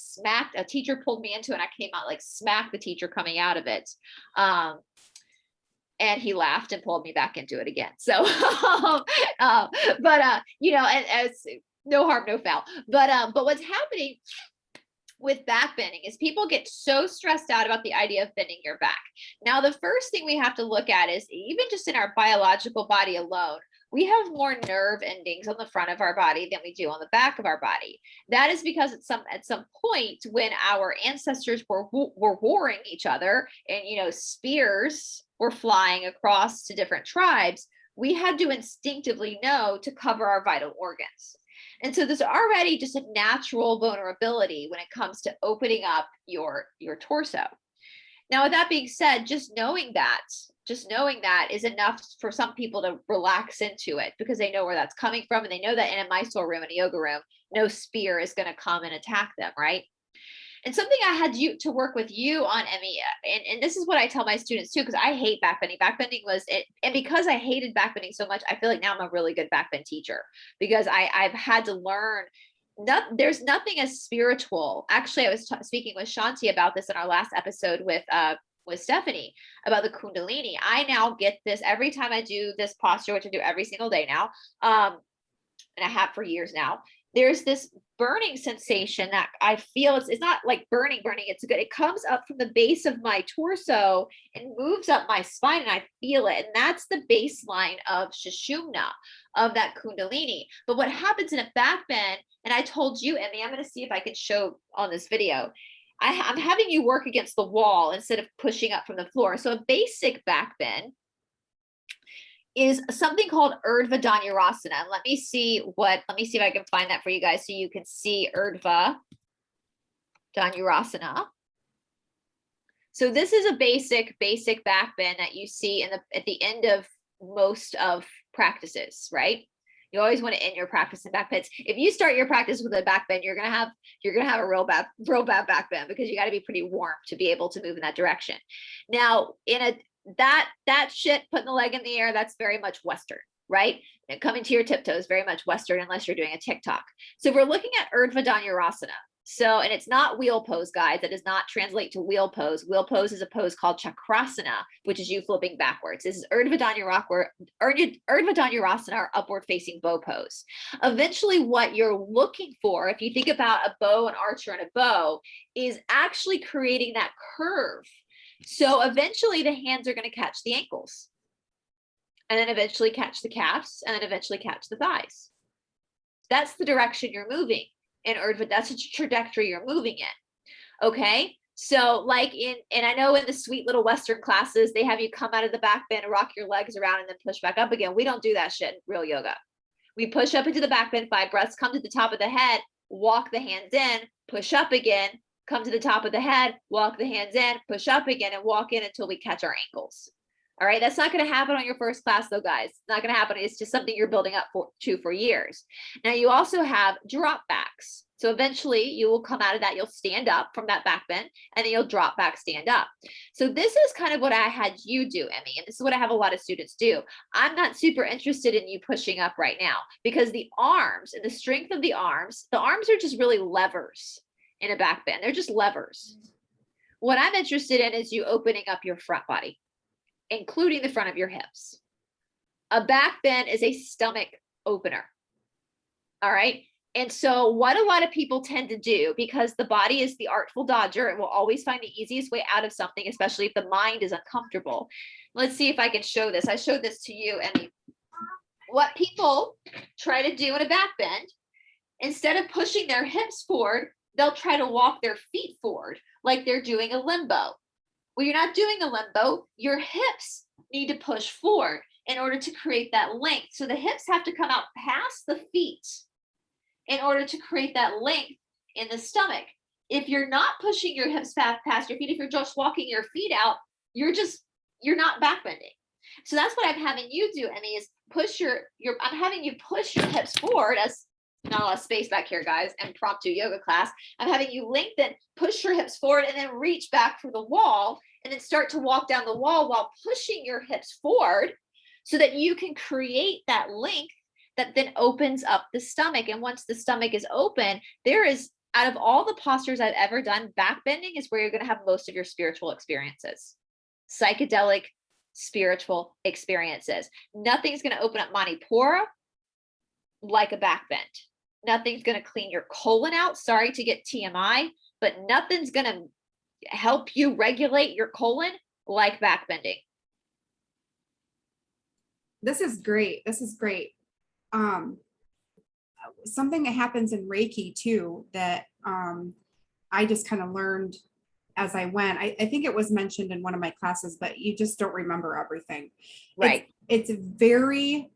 a teacher pulled me into it, and I came out, like smacked the teacher coming out of it. And he laughed and pulled me back into it again. So, and as no harm, no foul. But what's happening with back bending is people get so stressed out about the idea of bending your back. Now, the first thing we have to look at is, even just in our biological body alone, we have more nerve endings on the front of our body than we do on the back of our body. That is because at some point when our ancestors were warring each other, and spears were flying across to different tribes, we had to instinctively know to cover our vital organs. And so there's already just a natural vulnerability when it comes to opening up your torso. Now, with that being said, just knowing that is enough for some people to relax into it, because they know where that's coming from, and they know that in a Mysore room, in a yoga room, no spear is going to come and attack them, right? And something I had to work with you on, Emmy, and this is what I tell my students too, because I hate backbending. Backbending was it, and because I hated backbending so much, I feel like now I'm a really good backbend teacher, because I've had to learn. There's nothing as spiritual. Actually, I was speaking with Shanti about this in our last episode with Stephanie about the Kundalini. I now get this every time I do this posture, which I do every single day now. and I have for years now, there's this burning sensation that I feel. It's not like burning, it's good. It comes up from the base of my torso and moves up my spine, and I feel it. And that's the baseline of Sushumna, of that Kundalini. But what happens in a back bend, and I told you, Emmy, I'm going to see if I can show on this video. I'm having you work against the wall instead of pushing up from the floor. So a basic back bend is something called Urdhva Dhanurasana. Let me see if I can find that for you guys so you can see Urdhva Dhanurasana. So this is a basic back bend that you see at the end of most of practices, right? You always want to end your practice in back bends. If you start your practice with a back bend, you're gonna have a real bad back bend, because you got to be pretty warm to be able to move in that direction. Now, that shit, putting the leg in the air, that's very much Western, right? And coming to your tiptoes, very much Western, unless you're doing a TikTok. So if we're looking at Urdhva Dhanurasana, and it's not wheel pose, guys. That does not translate to wheel pose. Wheel pose is a pose called Chakrasana, which is you flipping backwards. This is Urdhva Dhanurasana, or upward facing bow pose. Eventually, what you're looking for, if you think about a bow, an archer, and a bow, is actually creating that curve. So eventually the hands are going to catch the ankles, and then eventually catch the calves, and then eventually catch the thighs. That's the direction you're moving in Urdhva. That's the trajectory you're moving in. Okay. So like and I know in the sweet little Western classes, they have you come out of the back bend, rock your legs around, and then push back up again. We don't do that shit in real yoga. We push up into the back bend, 5 breaths, come to the top of the head, walk the hands in, push up again, come to the top of the head, walk the hands in, push up again, and walk in until we catch our ankles. All right, that's not going to happen on your first class though, guys. It's not going to happen. It's just something you're building up for years. Now you also have drop backs. So eventually you will come out of that, you'll stand up from that back bend, and then you'll drop back, stand up. So this is kind of what I had you do, Emmy, and this is what I have a lot of students do. I'm not super interested in you pushing up right now, because the arms and the strength of the arms are just really levers in a back bend. They're just levers. What I'm interested in is you opening up your front body, including the front of your hips. A back bend is a stomach opener. All right. And so what a lot of people tend to do, because the body is the artful dodger, it will always find the easiest way out of something, especially if the mind is uncomfortable. Let's see if I can show this. I showed this to you, and what people try to do in a back bend, instead of pushing their hips forward, they'll try to walk their feet forward like they're doing a limbo. Well, you're not doing a limbo. Your hips need to push forward in order to create that length. So the hips have to come out past the feet in order to create that length in the stomach. If you're not pushing your hips past your feet, if you're just walking your feet out, you're not back bending. So that's what I'm having you do, Emmy, is I'm having you push your hips forward. As not a lot of space back here, guys, impromptu yoga class. I'm having you lengthen, push your hips forward, and then reach back for the wall, and then start to walk down the wall while pushing your hips forward, so that you can create that length that then opens up the stomach. And once the stomach is open, out of all the postures I've ever done, back bending is where you're going to have most of your spiritual experiences, psychedelic spiritual experiences. Nothing's going to open up Manipura like a back bend. Nothing's going to clean your colon out. Sorry to get TMI, but nothing's going to help you regulate your colon like back bending. This is great. Something that happens in Reiki too, that I just kind of learned as I went. I think it was mentioned in one of my classes, but you just don't remember everything. Right. It's very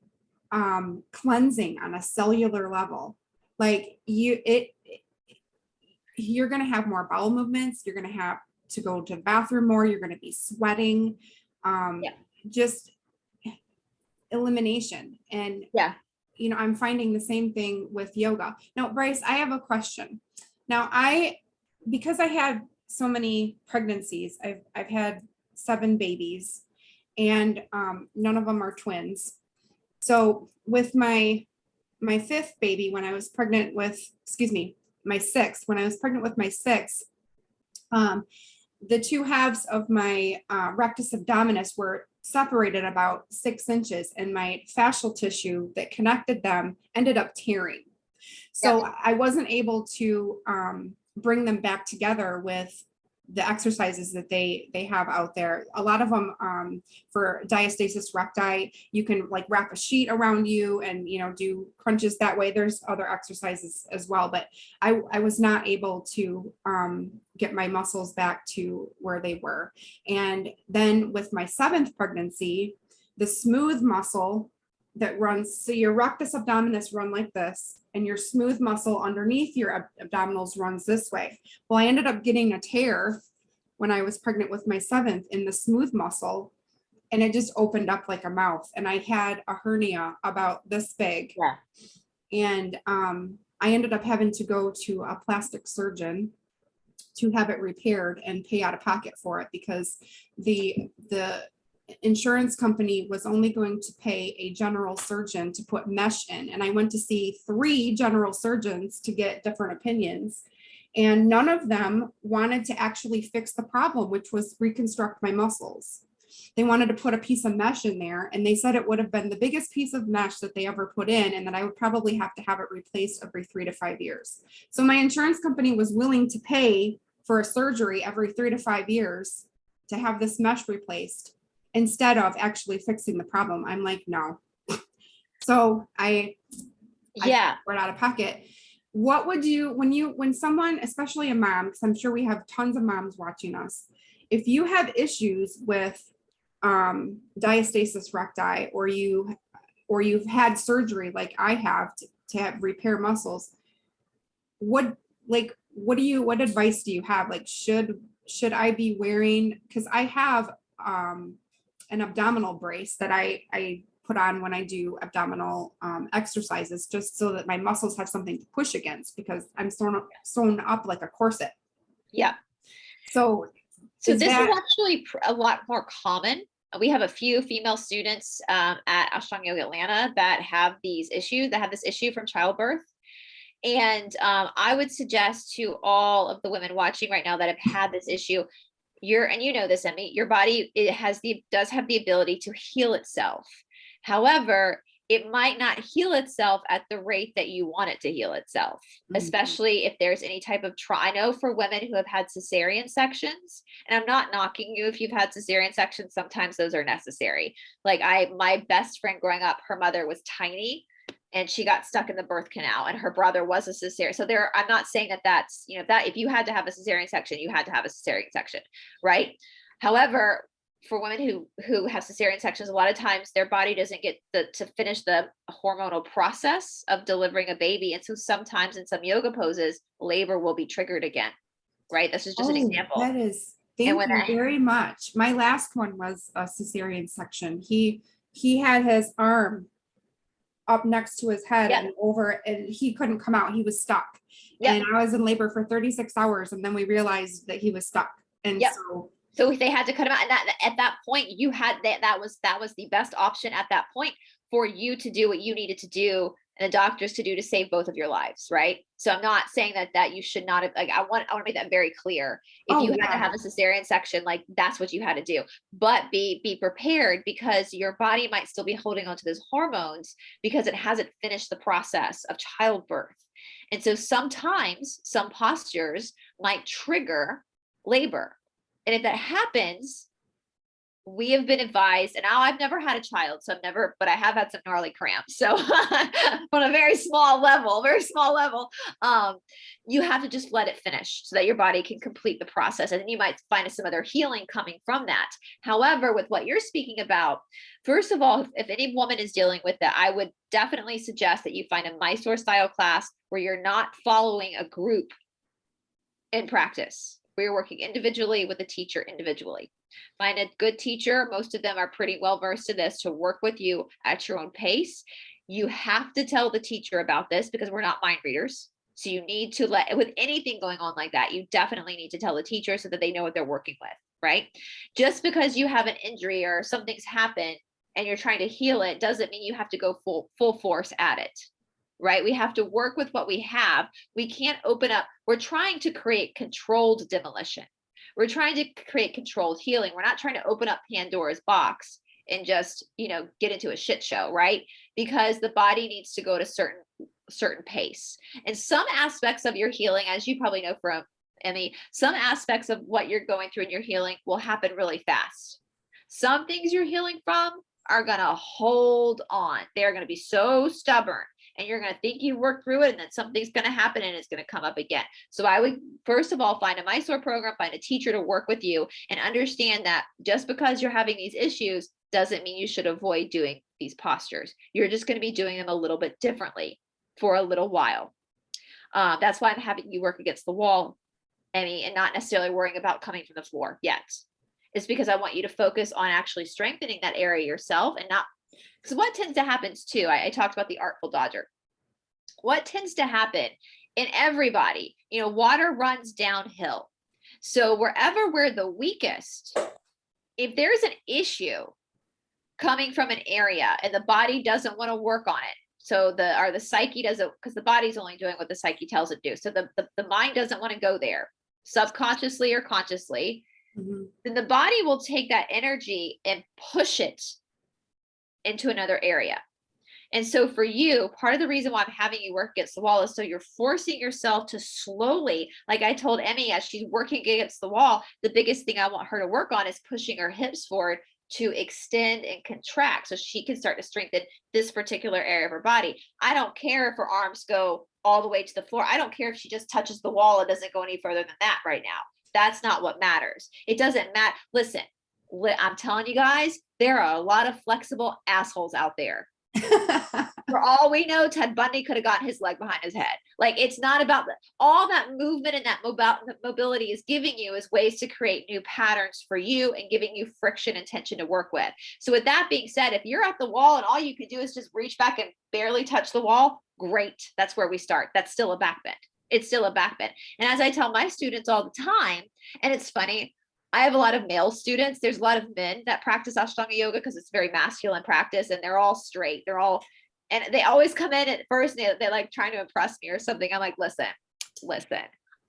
cleansing on a cellular level. Like you're going to have more bowel movements. You're going to have to go to the bathroom more. You're going to be sweating. Just elimination. And I'm finding the same thing with yoga. Now, Brice, I have a question. Now, because I had so many pregnancies, I've had 7 babies, and none of them are twins. So with my 5th baby, when I was pregnant with, my 6th, when I was pregnant with my 6th, the 2 halves of my rectus abdominis were separated about 6 inches, and my fascial tissue that connected them ended up tearing. So I wasn't able to bring them back together with the exercises that they have out there. A lot of them for diastasis recti, you can like wrap a sheet around you and, you know, do crunches that way. There's other exercises as well, but I was not able to get my muscles back to where they were. And then with my 7th pregnancy, the smooth muscle that runs, so your rectus abdominis run like this, and your smooth muscle underneath your abdominals runs this way. Well, I ended up getting a tear when I was pregnant with my 7th in the smooth muscle, and it just opened up like a mouth. And I had a hernia about this big. Yeah. And I ended up having to go to a plastic surgeon to have it repaired and pay out of pocket for it, because the insurance company was only going to pay a general surgeon to put mesh in. And I went to see 3 general surgeons to get different opinions. And none of them wanted to actually fix the problem, which was reconstruct my muscles. They wanted to put a piece of mesh in there, and they said it would have been the biggest piece of mesh that they ever put in, and that I would probably have to have it replaced every 3 to 5 years. So my insurance company was willing to pay for a surgery every 3 to 5 years to have this mesh replaced, instead of actually fixing the problem. I'm like, no. So I went out of pocket. What would you, when someone, especially a mom, because I'm sure we have tons of moms watching us, if you have issues with diastasis recti, or you've had surgery like I have to have repair muscles, what advice do you have? Like, should I be wearing, because I have an abdominal brace that I put on when I do abdominal exercises, just so that my muscles have something to push against, because I'm sewn up like a corset. Yeah. So this is actually a lot more common. We have a few female students at Ashtanga Yoga Atlanta that have this issue from childbirth. And I would suggest to all of the women watching right now that have had this issue, and you know this, Emmy, your body, does have the ability to heal itself. However, it might not heal itself at the rate that you want it to heal itself, especially if there's any type of trauma. I know for women who have had cesarean sections, and I'm not knocking you if you've had cesarean sections, sometimes those are necessary. Like my best friend growing up, her mother was tiny and she got stuck in the birth canal, and her brother was a cesarean. So I'm not saying that that's, that if you had to have a cesarean section, you had to have a cesarean section, right? However, for women who have cesarean sections, a lot of times their body doesn't get to finish the hormonal process of delivering a baby. And so sometimes in some yoga poses, labor will be triggered again, right? This is just an example. That is, thank you very much. My last one was a cesarean section. He had his arm up next to his head and over, and he couldn't come out. He was stuck. And I was in labor for 36 hours. And then we realized that he was stuck. And so they had to cut him out. And at that point, you had that was the best option at that point for you to do what you needed to do and the doctors to do to save both of your lives, right? So I'm not saying that you should not have, like, I want to make that very clear. If you had to have a cesarean section, like, that's what you had to do. But be prepared, because your body might still be holding on to those hormones because it hasn't finished the process of childbirth. And so sometimes some postures might trigger labor. And if that happens, we have been advised, and I've never had a child, but I have had some gnarly cramps. So on a very small level, you have to just let it finish so that your body can complete the process. And then you might find some other healing coming from that. However, with what you're speaking about, first of all, if any woman is dealing with that, I would definitely suggest that you find a Mysore style class where you're not following a group in practice, where you're working individually with a teacher individually. Find a good teacher. Most of them are pretty well versed in this, to work with you at your own pace. You have to tell the teacher about this, because we're not mind readers. So you need to with anything going on like that, you definitely need to tell the teacher so that they know what they're working with, right? Just because you have an injury or something's happened and you're trying to heal it doesn't mean you have to go full force at it, right? We have to work with what we have. We can't open up. We're trying to create controlled demolition. We're trying to create controlled healing. We're not trying to open up Pandora's box and just, get into a shit show, right? Because the body needs to go at a certain pace. And some aspects of your healing, as you probably know from Emmy, some aspects of what you're going through in your healing will happen really fast. Some things you're healing from are going to hold on. They're going to be so stubborn, and you're going to think you worked through it, and then something's going to happen and it's going to come up again. So I would, first of all, find a Mysore program, find a teacher to work with you, and understand that just because you're having these issues doesn't mean you should avoid doing these postures. You're just going to be doing them a little bit differently for a little while. That's why I'm having you work against the wall, Emmy, and not necessarily worrying about coming from the floor yet. It's because I want you to focus on actually strengthening that area yourself, and not, because what tends to happen too, I talked about the Artful Dodger. What tends to happen in everybody, water runs downhill. So wherever we're the weakest, if there's an issue coming from an area and the body doesn't want to work on it, so the psyche doesn't, because the body's only doing what the psyche tells it to do. So the mind doesn't want to go there, subconsciously or consciously, then the body will take that energy and push it into another area. And so for you, part of the reason why I'm having you work against the wall is so you're forcing yourself to slowly, like I told Emmy, as she's working against the wall, the biggest thing I want her to work on is pushing her hips forward to extend and contract so she can start to strengthen this particular area of her body. I don't care if her arms go all the way to the floor. I don't care if she just touches the wall and doesn't go any further than that right now. That's not what matters. It doesn't matter. Listen, I'm telling you guys, there are a lot of flexible assholes out there. For all we know, Ted Bundy could have gotten his leg behind his head. Like, it's not about all that movement and that mobility is giving you is ways to create new patterns for you and giving you friction and tension to work with. So with that being said, if you're at the wall and all you can do is just reach back and barely touch the wall, great. That's where we start. That's still a back bend. It's still a back bend. And as I tell my students all the time, and it's funny, I have a lot of male students. There's a lot of men that practice Ashtanga yoga because it's very masculine practice, and they're all straight. And they always come in at first and they're like trying to impress me or something. I'm like, listen,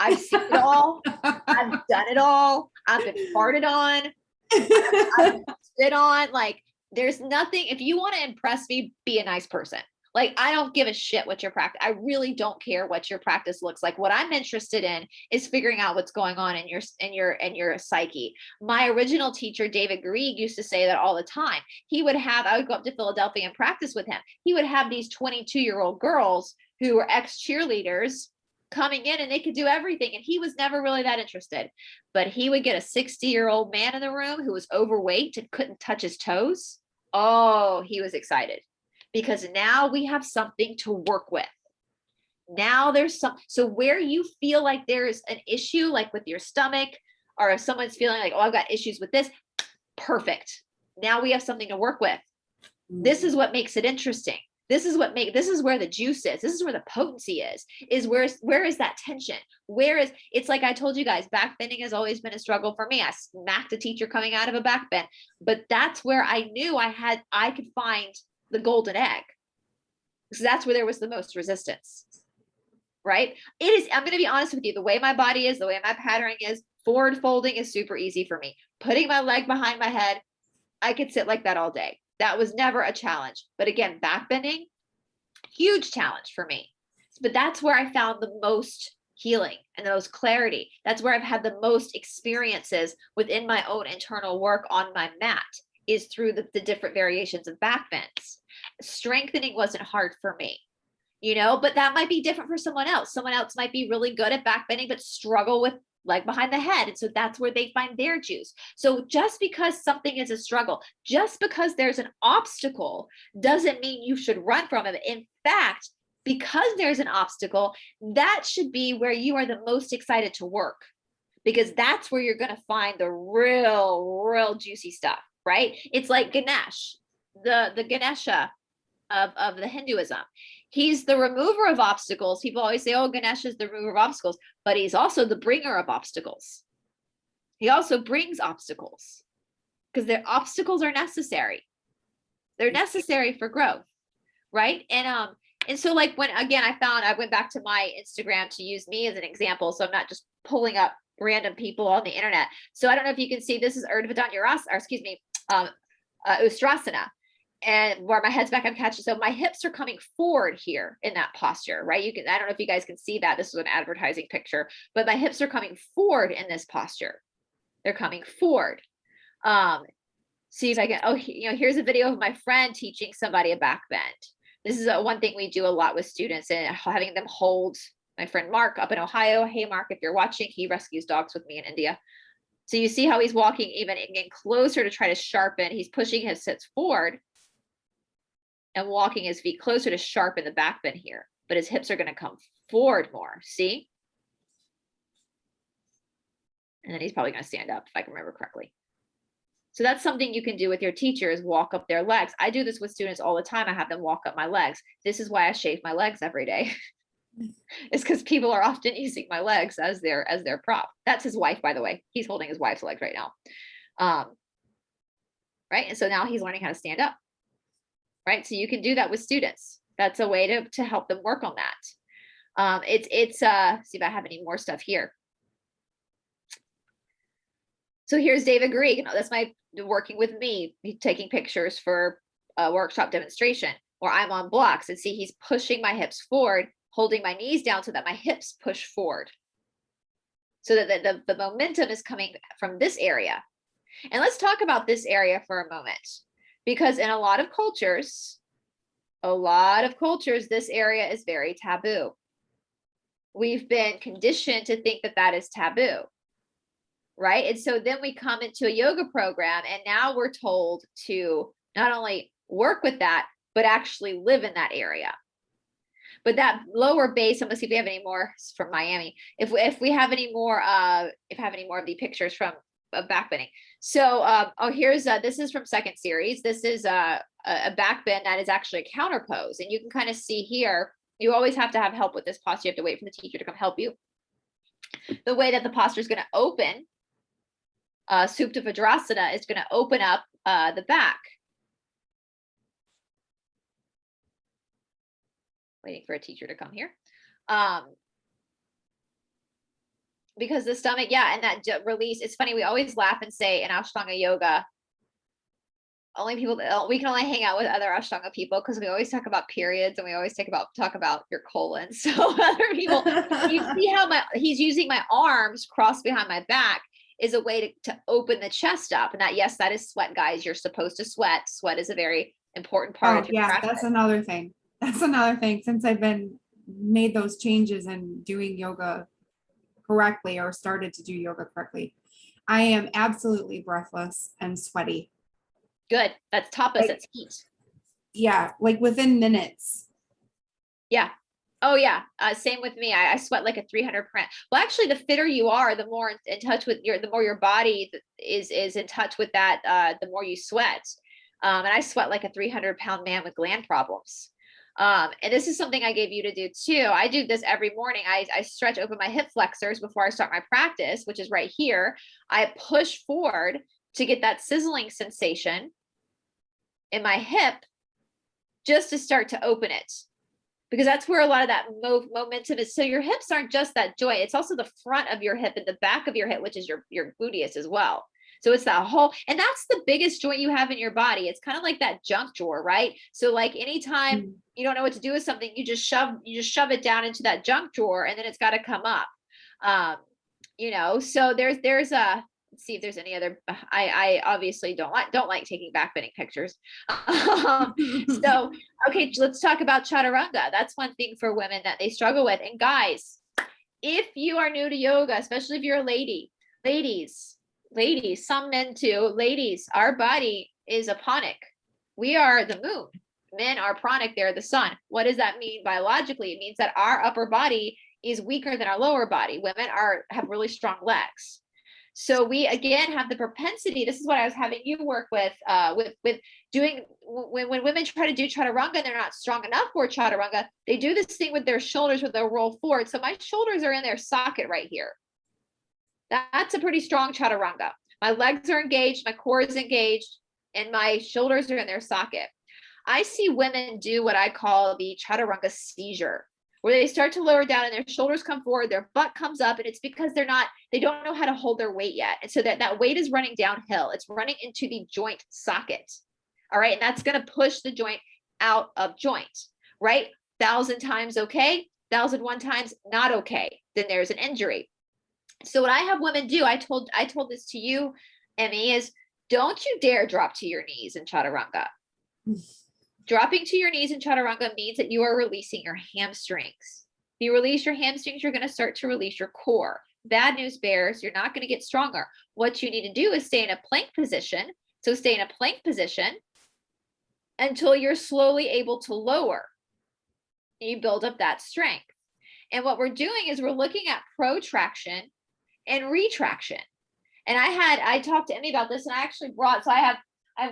I've seen it all. I've done it all. I've been farted on. I've been spit on. Like, there's nothing. If you want to impress me, be a nice person. Like, I don't give a shit what your practice. I really don't care what your practice looks like. What I'm interested in is figuring out what's going on in your psyche. My original teacher, David Grieg, used to say that all the time. I would go up to Philadelphia and practice with him. He would have these 22-year-old girls who were ex-cheerleaders coming in, and they could do everything. And he was never really that interested. But he would get a 60-year-old man in the room who was overweight and couldn't touch his toes. Oh, he was excited. Because now we have something to work with. Now there's so where you feel like there's an issue, like with your stomach, or if someone's feeling like, oh, I've got issues with this, perfect. Now we have something to work with. This is what makes it interesting. This is where the juice is. This is where the potency is where is that tension? It's like I told you guys, back bending has always been a struggle for me. I smacked a teacher coming out of a back bend, but that's where I knew I could find the golden egg, because that's where there was the most resistance, right? I'm going to be honest with you, the way my body is, the way my patterning is, forward folding is super easy for me. Putting my leg behind my head, I could sit like that all day. That was never a challenge. But again, back bending, huge challenge for me. But that's where I found the most healing and the most clarity. That's where I've had the most experiences within my own internal work on my mat, is through the different variations of back bends. Strengthening wasn't hard for me, but that might be different for someone else. Someone else might be really good at back bending, but struggle with leg behind the head. And so that's where they find their juice. So just because something is a struggle, just because there's an obstacle, doesn't mean you should run from it. In fact, because there's an obstacle, that should be where you are the most excited to work, because that's where you're going to find the real juicy stuff. Right? It's like Ganesh, the Ganesha of the Hinduism. He's the remover of obstacles. People always say, oh, Ganesh is the remover of obstacles, but he's also the bringer of obstacles. He also brings obstacles, because their obstacles are necessary. They're necessary for growth, right? And so like when, again, I went back to my Instagram to use me as an example. So I'm not just pulling up random people on the internet. So I don't know if you can see, this is Urdhva Dhanurasana, or excuse me, Ustrasana, and where my head's back, I'm catching. So my hips are coming forward here in that posture, right? I don't know if you guys can see that. This is an advertising picture, but my hips are coming forward in this posture. They're coming forward. See if I can, here's a video of my friend teaching somebody a back bend. This is one thing we do a lot with students, and having them hold. My friend Mark up in Ohio. Hey, Mark, if you're watching, he rescues dogs with me in India. So you see how he's walking even getting closer to try to sharpen. He's pushing his hips forward and walking his feet closer to sharpen the back bend here. But his hips are going to come forward more. See? And then he's probably going to stand up if I can remember correctly. So that's something you can do with your teachers, walk up their legs. I do this with students all the time. I have them walk up my legs. This is why I shave my legs every day. It's because people are often using my legs as their prop. That's his wife, by the way. He's holding his wife's legs right now. Right. And so now he's learning how to stand up. Right. So you can do that with students. That's a way to help them work on that. See if I have any more stuff here. So here's David Grieg. That's my working with me, taking pictures for a workshop demonstration, where I'm on blocks, and see he's pushing my hips forward, holding my knees down so that my hips push forward. So that the momentum is coming from this area. And let's talk about this area for a moment, because in a lot of cultures, this area is very taboo. We've been conditioned to think that is taboo. Right. And so then we come into a yoga program, and now we're told to not only work with that, but actually live in that area. But that lower base, I'm gonna see if we have any more from Miami. If we have any more, of the pictures from back bending. So, here's this is from second series. This is a back bend that is actually a counter pose, and you can kind of see here. You always have to have help with this posture. You have to wait for the teacher to come help you. The way that the posture is going to open. Supta Vajrasana is going to open up the back. Waiting for a teacher to come here. Because the stomach, and that release, it's funny, we always laugh and say in Ashtanga yoga, we can only hang out with other Ashtanga people because we always talk about periods, and we always talk about your colon. So other people, you see how he's using my arms crossed behind my back is a way to open the chest up. And that is sweat, guys. You're supposed to sweat. Sweat is a very important part of your practice. That's another thing. Since I've made those changes and doing yoga correctly, or started to do yoga correctly, I am absolutely breathless and sweaty. Good. That's tapas. That's heat. Yeah. Like within minutes. Yeah. Oh yeah. Same with me. I sweat like a 300 print. Well, actually, the fitter you are, the more in touch with the more your body is in touch with that, the more you sweat. And I sweat like a 300-pound man with gland problems. And this is something I gave you to do too. I do this every morning. I stretch open my hip flexors before I start my practice, which is right here. I push forward to get that sizzling sensation in my hip, just to start to open it. Because that's where a lot of that momentum is. So your hips aren't just that joint. It's also the front of your hip and the back of your hip, which is your gluteus as well. So it's that whole, and that's the biggest joint you have in your body. It's kind of like that junk drawer, right? So like anytime you don't know what to do with something, you just shove it down into that junk drawer, and then it's got to come up. So there's a, let's see if there's any other, I obviously don't like taking back bending pictures. So, okay, let's talk about chaturanga. That's one thing for women that they struggle with. And guys, if you are new to yoga, especially if you're a lady, ladies, some men too, ladies, our body is a panic. We are the moon. Men are pranic, they're the sun. What does that mean biologically? It means that our upper body is weaker than our lower body. Women have really strong legs. So we again have the propensity. This is what I was having you work with doing when women try to do chaturanga and they're not strong enough for chaturanga. They do this thing with their shoulders where they'll roll forward. So my shoulders are in their socket right here. That's a pretty strong chaturanga. My legs are engaged, my core is engaged, and my shoulders are in their socket. I see women do what I call the chaturanga seizure, where they start to lower down and their shoulders come forward, their butt comes up, and it's because they don't know how to hold their weight yet. And so that weight is running downhill. It's running into the joint socket. All right. And that's going to push the joint out of joint, right? 1,000 times okay, 1,001 times not okay. Then there's an injury. So what I have women do, I told this to you, Emmy, is don't you dare drop to your knees in chaturanga. Dropping to your knees in chaturanga means that you are releasing your hamstrings. If you release your hamstrings, you're going to start to release your core. Bad news bears, you're not going to get stronger. What you need to do is stay in a plank position. So stay in a plank position until you're slowly able to lower. You build up that strength. And what we're doing is we're looking at protraction and retraction. And I talked to Emmy about this, and I actually brought, so I have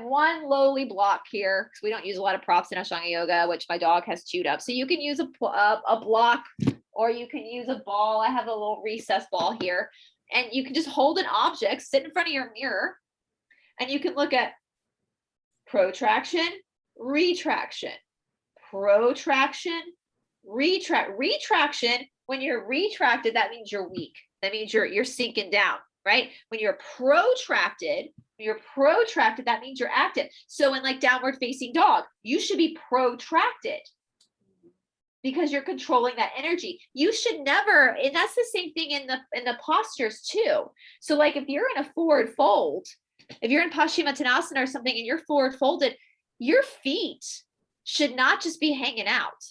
one lowly block here because we don't use a lot of props in Ashtanga yoga, which my dog has chewed up. So you can use a block, or you can use a ball. I have a little recess ball here, and you can just hold an object, sit in front of your mirror, and you can look at protraction, retraction, protraction, retraction. When you're retracted, that means you're weak. That means you're sinking down, right? When you're protracted, that means you're active. So in like downward facing dog, you should be protracted because you're controlling that energy. You should never, and that's the same thing in the postures too. So like if you're in a forward fold, if you're in Paschimottanasana or something and you're forward folded, your feet should not just be hanging out.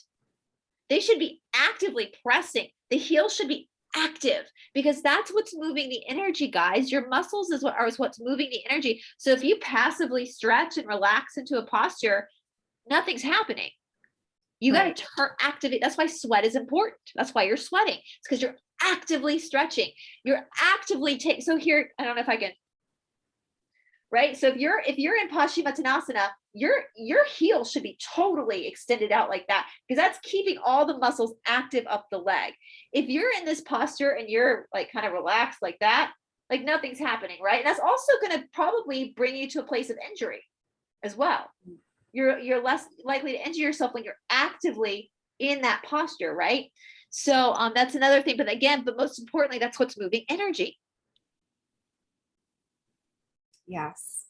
They should be actively pressing. The heels should be active because that's what's moving the energy, guys. Your muscles is what's moving the energy. So if you passively stretch and relax into a posture, nothing's happening. You got to activate. That's why sweat is important. That's why you're sweating. It's because you're actively stretching. You're actively so here, I don't know if I can. Right. So if you're in Paschimottanasana, your heel should be totally extended out like that because that's keeping all the muscles active up the leg. If you're in this posture and you're like kind of relaxed like that, like nothing's happening, right? And that's also going to probably bring you to a place of injury as well. You're less likely to injure yourself when you're actively in that posture, right? So that's another thing. But most importantly, that's what's moving energy. Yes.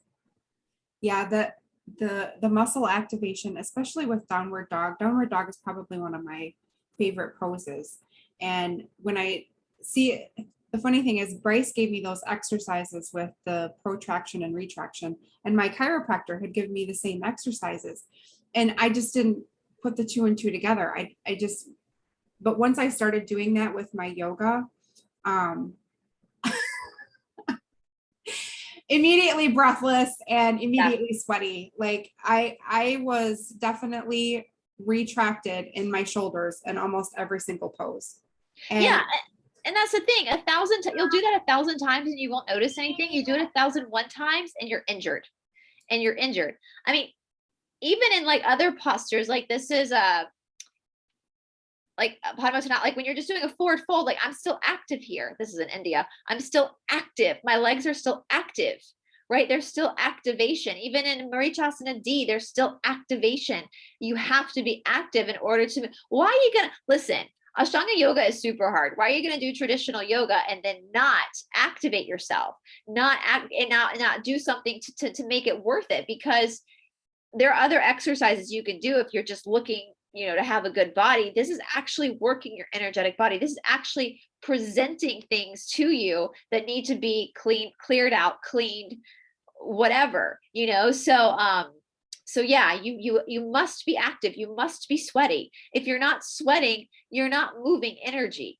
Yeah, the muscle activation, especially with downward dog. Downward dog is probably one of my favorite poses. And when I see it, the funny thing is Brice gave me those exercises with the protraction and retraction, and my chiropractor had given me the same exercises. And I just didn't put the two and two together. But once I started doing that with my yoga, immediately breathless and immediately sweaty. Like I was definitely retracted in my shoulders in almost every single pose. And that's the thing. You'll do that 1,000 times and you won't notice anything. You do it 1,001 times and you're injured. I mean, even in like other postures, like this is like Padmasana, like when you're just doing a forward fold, like I'm still active here. This is in India. I'm still active. My legs are still active, right? There's still activation. Even in Marichasana D, there's still activation. You have to be active in order to, why are you going to, listen, Ashtanga yoga is super hard. Why are you going to do traditional yoga and then not activate yourself, not do something to make it worth it? Because there are other exercises you can do if you're just looking, to have a good body. This is actually working your energetic body. This is actually presenting things to you that need to be cleared out, cleaned, whatever, So yeah, you must be active. You must be sweaty. If you're not sweating, you're not moving energy,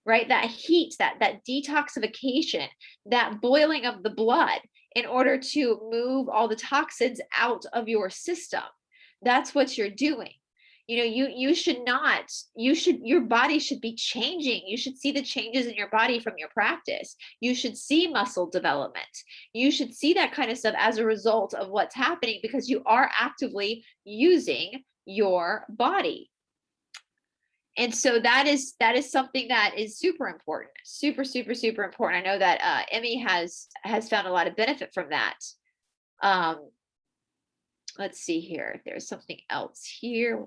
right? That heat, that detoxification, that boiling of the blood in order to move all the toxins out of your system. That's what you're doing. Your body should be changing. You should see the changes in your body from your practice. You should see muscle development. You should see that kind of stuff as a result of what's happening because you are actively using your body. And so that is something that is super important, super, super, super important. I know that Emmy has found a lot of benefit from that. Let's see here. There's something else here.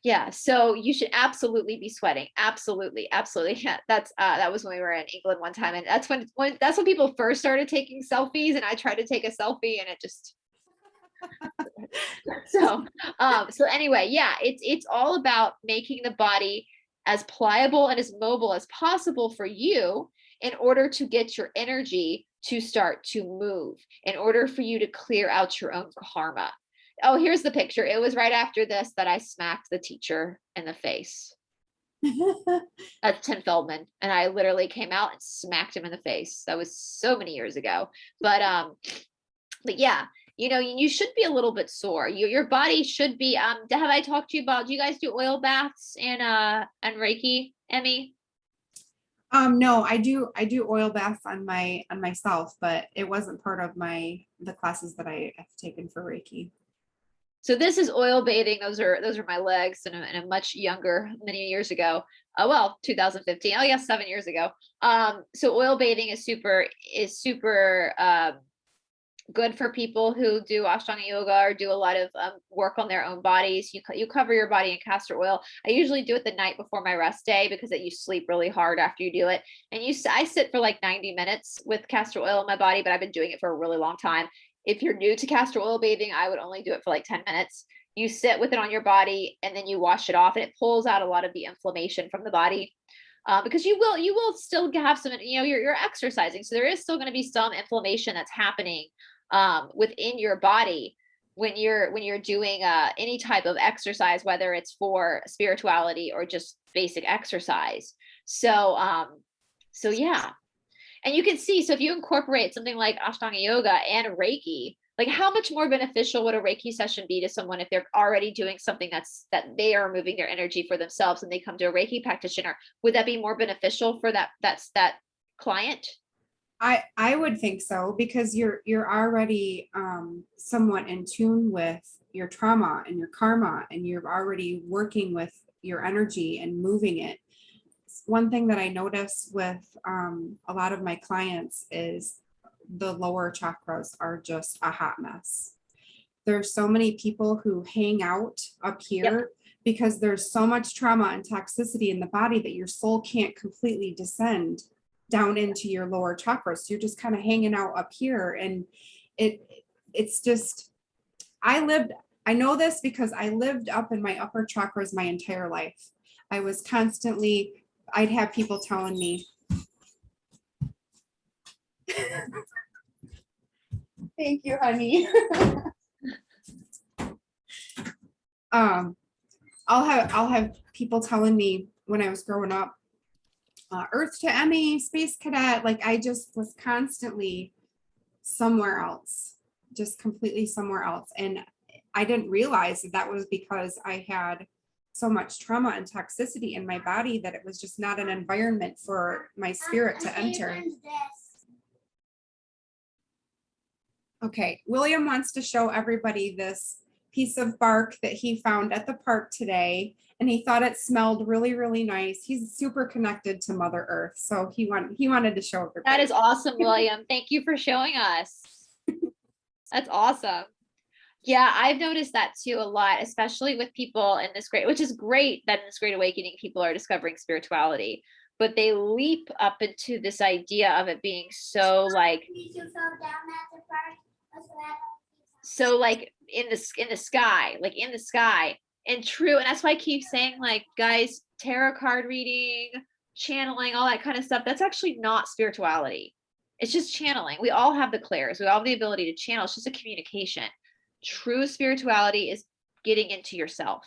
Yeah, so you should absolutely be sweating. Absolutely, absolutely. Yeah, that was when we were in England one time, and that's when people first started taking selfies, and I tried to take a selfie, and it just So anyway, yeah, it's all about making the body as pliable and as mobile as possible for you in order to get your energy to start to move, in order for you to clear out your own karma. Oh, here's the picture. It was right after this that I smacked the teacher in the face. That's Tim Feldman. And I literally came out and smacked him in the face. That was so many years ago. But yeah, you should be a little bit sore. Your body should be, have I talked to you about, do you guys do oil baths and Reiki, Emmy? No, I do oil baths on myself, but it wasn't part of the classes that I have taken for Reiki. So this is oil bathing. Those are my legs in a much younger, many years ago. Well, 2015. Oh yeah, 7 years ago. So oil bathing is super good for people who do Ashtanga yoga or do a lot of work on their own bodies. You cover your body in castor oil. I usually do it the night before my rest day because you sleep really hard after you do it. And I sit for like 90 minutes with castor oil in my body, but I've been doing it for a really long time. If you're new to castor oil bathing, I would only do it for like 10 minutes. You sit with it on your body and then you wash it off, and it pulls out a lot of the inflammation from the body. Because you will still have some, you're exercising. So there is still going to be some inflammation that's happening within your body when you're doing any type of exercise, whether it's for spirituality or just basic exercise. So yeah. And you can see, so if you incorporate something like Ashtanga yoga and Reiki, like how much more beneficial would a Reiki session be to someone if they're already doing something that they are moving their energy for themselves and they come to a Reiki practitioner? Would that be more beneficial for that client? I would think so, because you're already somewhat in tune with your trauma and your karma, and you're already working with your energy and moving it. One thing that I notice with a lot of my clients is the lower chakras are just a hot mess. There's so many people who hang out up here. Yep. Because there's so much trauma and toxicity in the body that your soul can't completely descend down into your lower chakras. So you're just kind of hanging out up here. And it's just, I know this because I lived up in my upper chakras my entire life. I'd have people telling me, thank you, honey. I'll have people telling me when I was growing up, Earth to Emmy, Space Cadet, like I just was constantly somewhere else, just completely somewhere else. And I didn't realize that was because I had so much trauma and toxicity in my body that it was just not an environment for my spirit to enter. Okay, William wants to show everybody this piece of bark that he found at the park today, and he thought it smelled really, really nice. He's super connected to Mother Earth, so he wanted to show everybody. That is awesome, William. Thank you for showing us. That's awesome. Yeah, I've noticed that too a lot, especially with people in this which is great that in this Great Awakening, people are discovering spirituality, but they leap up into this idea of it being so like in the sky, and true. And that's why I keep saying, like, guys, tarot card reading, channeling, all that kind of stuff, that's actually not spirituality. It's just channeling. We all have the clairs. We all have the ability to channel. It's just a communication. True spirituality is getting into yourself.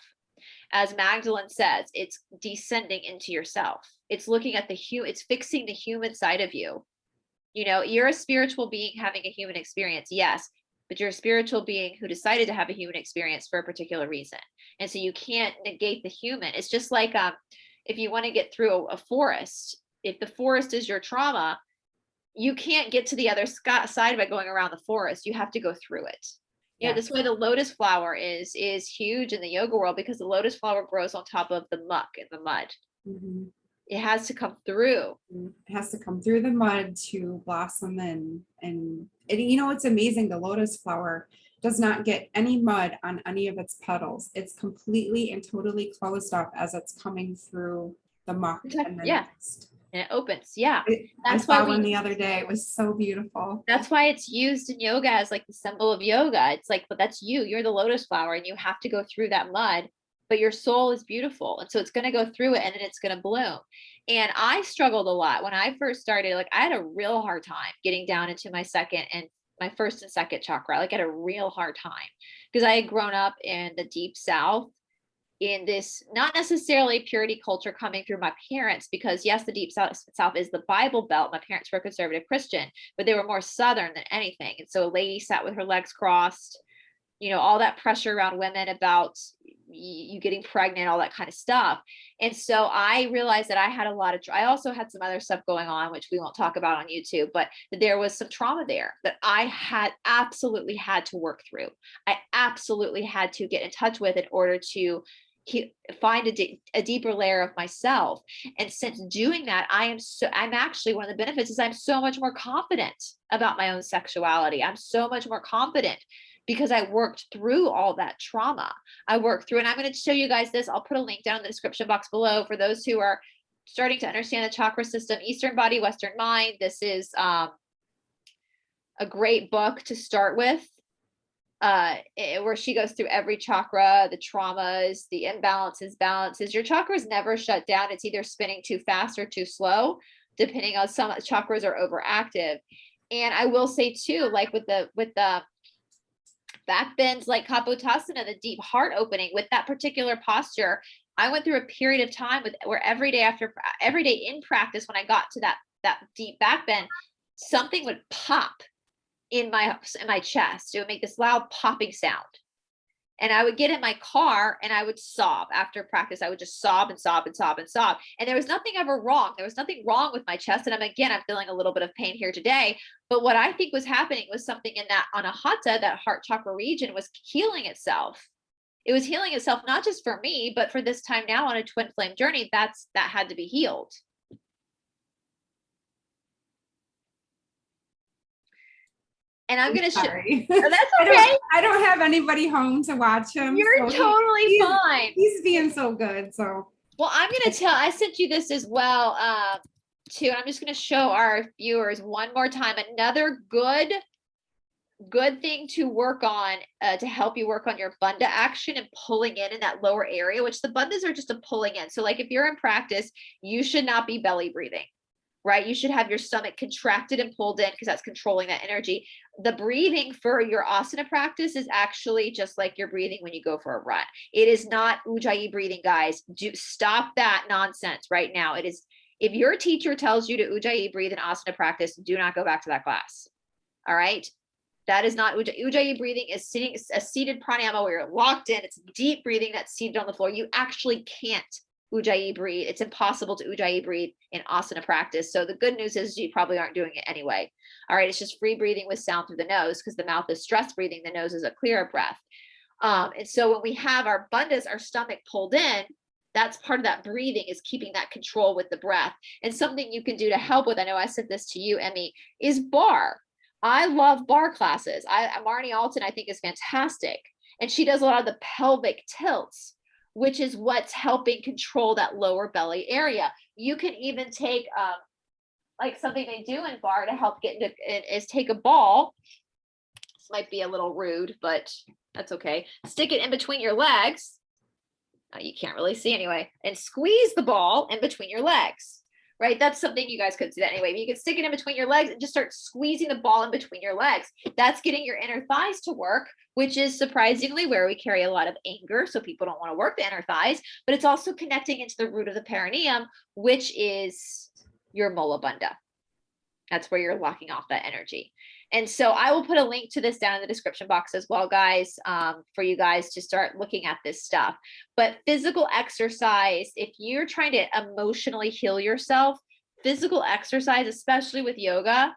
As Magdalene says, it's descending into yourself. It's looking at it's fixing the human side of you. You're a spiritual being having a human experience, yes, but you're a spiritual being who decided to have a human experience for a particular reason. And so you can't negate the human. It's just like if you want to get through a forest, if the forest is your trauma, you can't get to the other side by going around the forest. You have to go through it. This way the lotus flower is huge in the yoga world, because the lotus flower grows on top of the muck and the mud. Mm-hmm. It has to come through. It has to come through the mud to blossom, and it's amazing. The lotus flower does not get any mud on any of its petals. It's completely and totally closed up as it's coming through the muck and the nest. and it opens. Yeah. I That's why saw one the other day. It was so beautiful. that's why it's used in yoga as like the symbol of yoga. It's like, but that's you're the lotus flower and you have to go through that mud, but your soul is beautiful. And so it's going to go through it and then it's going to bloom. And I struggled a lot when I first started. Like I had a real hard time getting down into my second and my first and second chakra. Like I had a real hard time because I had grown up in the deep South in this not necessarily purity culture coming through my parents, because yes, the deep south is the Bible Belt. My parents were conservative Christian, but they were more Southern than anything. And so a lady sat with her legs crossed, all that pressure around women about you getting pregnant, all that kind of stuff. And so I realized that I had I also had some other stuff going on, which we won't talk about on YouTube, but there was some trauma there that I had absolutely had to work through. I absolutely had to get in touch with in order to find a deeper layer of myself. And since doing that, I'm actually, one of the benefits is I'm so much more confident about my own sexuality. I'm so much more confident because I worked through all that trauma. I worked through, and I'm going to show you guys this. I'll put a link down in the description box below for those who are starting to understand the chakra system. Eastern Body, Western Mind. This is a great book to start with. Where she goes through every chakra, the traumas, the imbalances, balances. Your chakras never shut down. It's either spinning too fast or too slow, depending on some chakras are overactive. And I will say too, like with the back bends, like Kapotasana, the deep heart opening, with that particular posture, I went through a period of time where every day in practice, when I got to that deep back bend, something would pop in my chest. It would make this loud popping sound. And I would get in my car and I would sob after practice. I would just sob and sob and sob and sob. And there was nothing ever wrong. There was nothing wrong with my chest. And I'm feeling a little bit of pain here today. But what I think was happening was something in that Anahata, that heart chakra region, was healing itself. It was healing itself, not just for me, but for this time now on a twin flame journey, that had to be healed. And I'm going to Sorry. Oh, that's okay. I don't have anybody home to watch him. You're so totally fine. He's being so good. So, well, I'm going to I sent you this as well, too. And I'm just going to show our viewers one more time, another good thing to work on, to help you work on your bandha action and pulling in that lower area, which the bandhas are just a pulling in. So like if you're in practice, you should not be belly breathing. Right? You should have your stomach contracted and pulled in because that's controlling that energy. The breathing for your asana practice is actually just like your breathing when you go for a run. It is not Ujjayi breathing, guys. Stop that nonsense right now. It is, if your teacher tells you to Ujjayi breathe in asana practice, do not go back to that class. All right? That is not Ujjayi breathing. Is sitting a seated pranayama where you're locked in. It's deep breathing that's seated on the floor. You actually can't Ujjayi breathe. It's impossible to Ujjayi breathe in asana practice. So the good news is you probably aren't doing it anyway. All right, it's just free breathing with sound through the nose, because the mouth is stress breathing, the nose is a clearer breath. And so when we have our bandhas, our stomach pulled in, that's part of that breathing, is keeping that control with the breath. And something you can do to help with, I know I said this to you, Emmy, is barre. I love barre classes. Marnie Alton, I think, is fantastic. And she does a lot of the pelvic tilts, which is what's helping control that lower belly area. You can even take, like something they do in barre to help get into it, is take a ball. This might be a little rude, but that's okay. Stick it in between your legs. You can't really see anyway, and squeeze the ball in between your legs. Right? That's something you guys could do that anyway. You can stick it in between your legs and just start squeezing the ball in between your legs. That's getting your inner thighs to work, which is surprisingly where we carry a lot of anger. So people don't want to work the inner thighs, but it's also connecting into the root of the perineum, which is your Mula Bandha. That's where you're locking off that energy. And so I will put a link to this down in the description box as well, guys, for you guys to start looking at this stuff. But physical exercise, if you're trying to emotionally heal yourself, physical exercise, especially with yoga,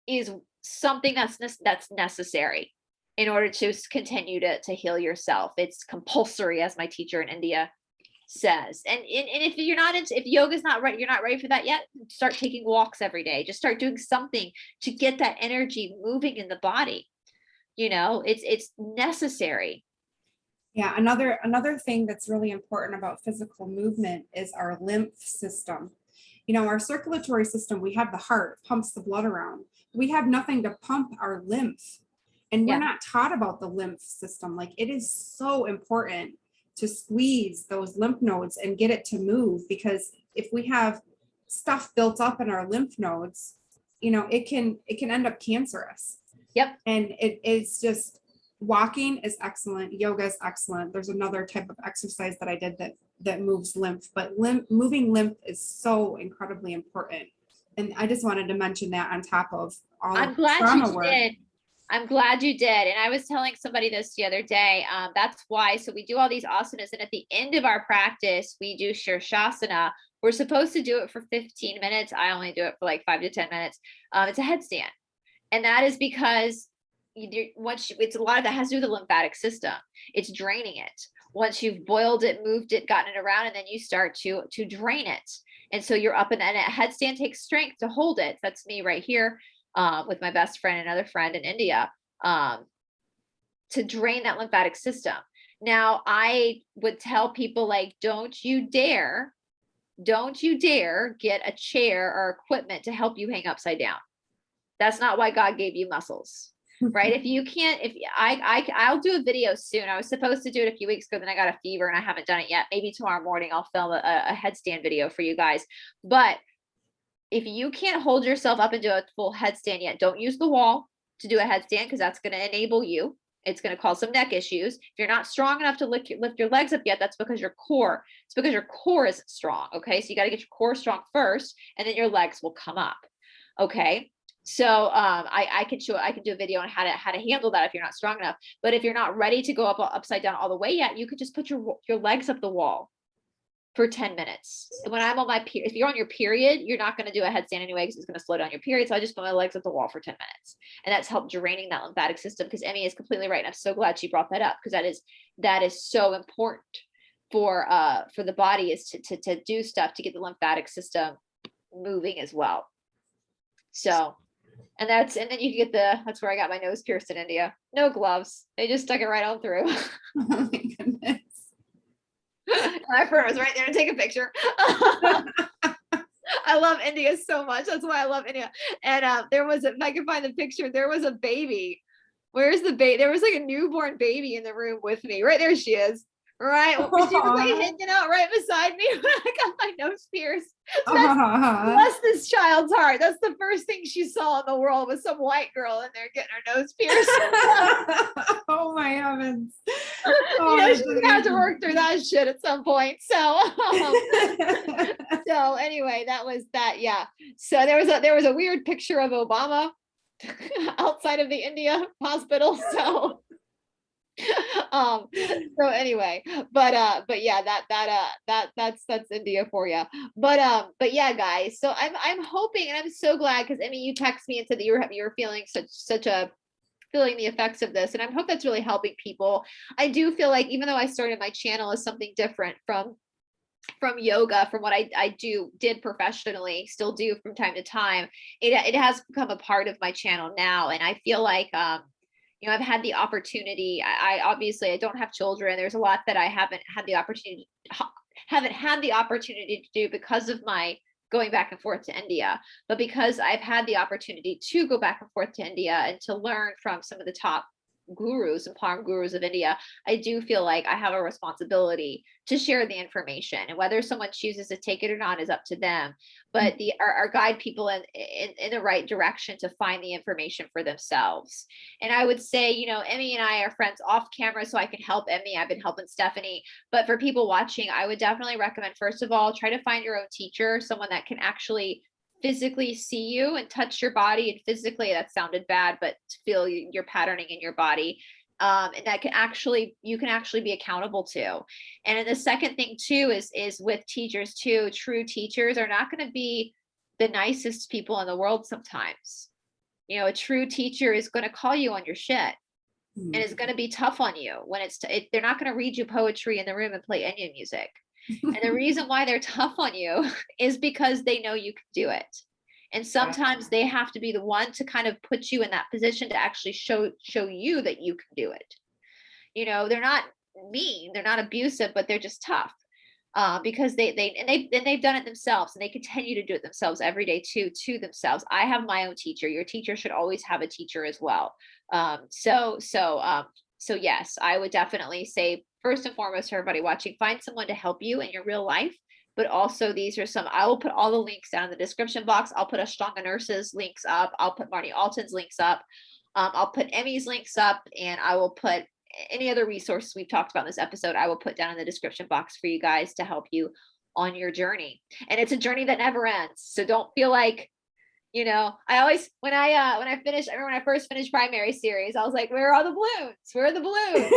is something that's necessary in order to continue to heal yourself. It's compulsory, as my teacher in India says. And if you're not into, if yoga's not right, you're not ready for that yet, start taking walks every day. Just start doing something to get that energy moving in the body. It's necessary. Yeah, another thing that's really important about physical movement is our lymph system, our circulatory system, we have the heart, pumps the blood around. We have nothing to pump our lymph. And we're Yeah. not taught about the lymph system. Like, it is so important to squeeze those lymph nodes and get it to move, because if we have stuff built up in our lymph nodes, it can end up cancerous. Yep. And it's just, walking is excellent. Yoga is excellent. There's another type of exercise that I did that moves lymph, but moving lymph is so incredibly important. And I just wanted to mention that on top of all I'm of glad trauma you work. did. I'm glad you did. And I was telling somebody this the other day. That's why. So we do all these asanas, and at the end of our practice, we do Shirshasana. We're supposed to do it for 15 minutes. I only do it for like 5 to 10 minutes. It's a headstand. And that is because it's a lot of that has to do with the lymphatic system. It's draining it. Once you've boiled it, moved it, gotten it around, and then you start to drain it. And so you're up, and then a headstand takes strength to hold it. That's me right here. With my best friend, another friend in India, to drain that lymphatic system. Now, I would tell people, like, don't you dare get a chair or equipment to help you hang upside down. That's not why God gave you muscles, right? If you can't, I'll do a video soon. I was supposed to do it a few weeks ago, then I got a fever and I haven't done it yet. Maybe tomorrow morning I'll film a headstand video for you guys. But if you can't hold yourself up and do a full headstand yet, don't use the wall to do a headstand, because that's going to enable you. It's going to cause some neck issues. If you're not strong enough to lift your legs up yet, that's because your core isn't strong. Okay. So you got to get your core strong first, and then your legs will come up. Okay. So I can do a video on how to handle that if you're not strong enough. But if you're not ready to go upside down all the way yet, you could just put your legs up the wall for 10 minutes. And when I'm on if you're on your period, you're not going to do a headstand anyway, because it's going to slow down your period. So I just put my legs at the wall for 10 minutes, and that's helped draining that lymphatic system. Because Emmy is completely right. And I'm so glad she brought that up, because that is so important for the body, is to do stuff to get the lymphatic system moving as well. So, and then you can get that's where I got my nose pierced in India. No gloves. They just stuck it right on through. Oh my goodness. My friend was right there to take a picture. I love India so much. That's why I love India. And if I can find the picture, there was a baby. Where's the baby? There was like a newborn baby in the room with me. Right there she is. Right. She was like hanging out right beside me when I got my nose pierced. So bless this child's heart. That's the first thing she saw in the world, was some white girl in there getting her nose pierced. Oh my heavens. She's gonna have to work through that shit at some point. So so anyway, that was that. Yeah. So there was a weird picture of Obama outside of the India hospital. So anyway, but yeah, that's India for you. But yeah, guys. So I'm hoping, and I'm so glad, because I mean, you text me and said that you were feeling feeling the effects of this, and I hope that's really helping people. I do feel like, even though I started my channel as something different from yoga, from what I did professionally, still do from time to time, it has become a part of my channel now, and I feel like I've had the opportunity. I obviously, I don't have children. There's a lot that I haven't had the opportunity to do because of my going back and forth to India. But because I've had the opportunity to go back and forth to India and to learn from some of the top gurus and palm gurus of India, I do feel like I have a responsibility to share the information, and whether someone chooses to take it or not is up to them, but or guide people in the right direction to find the information for themselves. And I would say, Emmy and I are friends off camera, so I can help Emmy. I've been helping Stephanie, but for people watching, I would definitely recommend, first of all, try to find your own teacher, someone that can actually physically see you and touch your body, and physically, that sounded bad, but feel your patterning in your body, and that you can actually be accountable to. And then the second thing too is with teachers too. True teachers are not going to be the nicest people in the world sometimes. A true teacher is going to call you on your shit, and is going to be tough on you when they're not going to read you poetry in the room and play Indian music. And the reason why they're tough on you is because they know you can do it. And sometimes they have to be the one to kind of put you in that position to actually show you that you can do it. They're not mean, they're not abusive, but they're just tough. because they've done it themselves, and they continue to do it themselves every day too, to themselves. I have my own teacher. Your teacher should always have a teacher as well. So yes, I would definitely say, first and foremost, for everybody watching, find someone to help you in your real life. But also, these are some, I will put all the links down in the description box. I'll put Ashtanga Nurse's links up. I'll put Marnie Alton's links up. I'll put Emmy's links up, and I will put any other resources we've talked about in this episode. I will put down in the description box for you guys to help you on your journey. And it's a journey that never ends. So don't feel like, I always, when I finished, I remember when I first finished primary series, I was like, where are the balloons? Where are the balloons?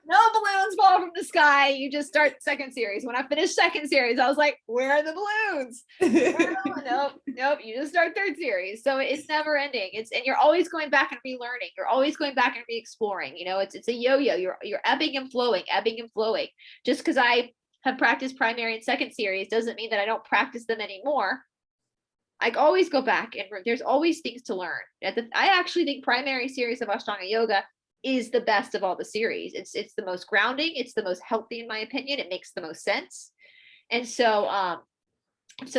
No balloons fall from the sky. You just start second series. When I finished second series, I was like, where are the balloons? Nope. You just start third series. So it's never ending. And you're always going back and relearning. You're always going back and re-exploring. It's a yo-yo. You're ebbing and flowing. Just because I have practiced primary and second series doesn't mean that I don't practice them anymore. I always go back, and there's always things to learn. I actually think primary series of Ashtanga Yoga is the best of all the series. It's the most grounding. It's the most healthy, in my opinion. It makes the most sense. And so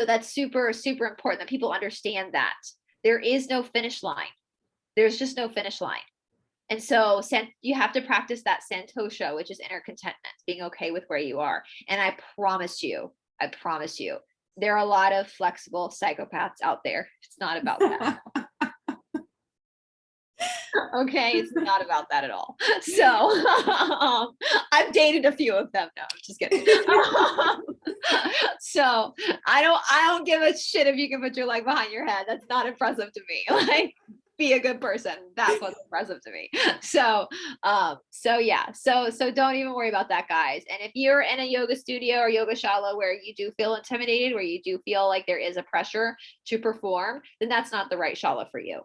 that's super, super important that people understand that there is no finish line. There's just no finish line. And so you have to practice that santosha, which is inner contentment, being okay with where you are. And I promise you, there are a lot of flexible psychopaths out there. It's not about that. Okay, it's not about that at all. So I've dated a few of them. No, I'm just kidding. So I don't give a shit if you can put your leg behind your head. That's not impressive to me. Like, be a good person. That's what's impressive to me. So don't even worry about that, guys. And if you're in a yoga studio or yoga shala where you do feel intimidated, where you do feel like there is a pressure to perform, then that's not the right shala for you.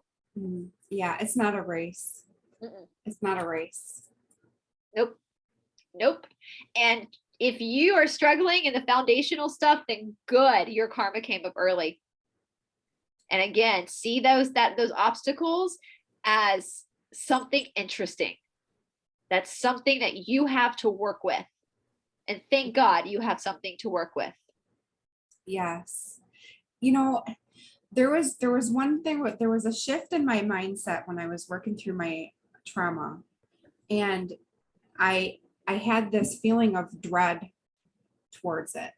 Yeah, it's not a race. It's not a race. Nope. And if you are struggling in the foundational stuff, then good, your karma came up early. And again, see those obstacles as something interesting. That's something that you have to work with. And thank God you have something to work with. Yes. There was one thing, there was a shift in my mindset when I was working through my trauma. And I had this feeling of dread towards it.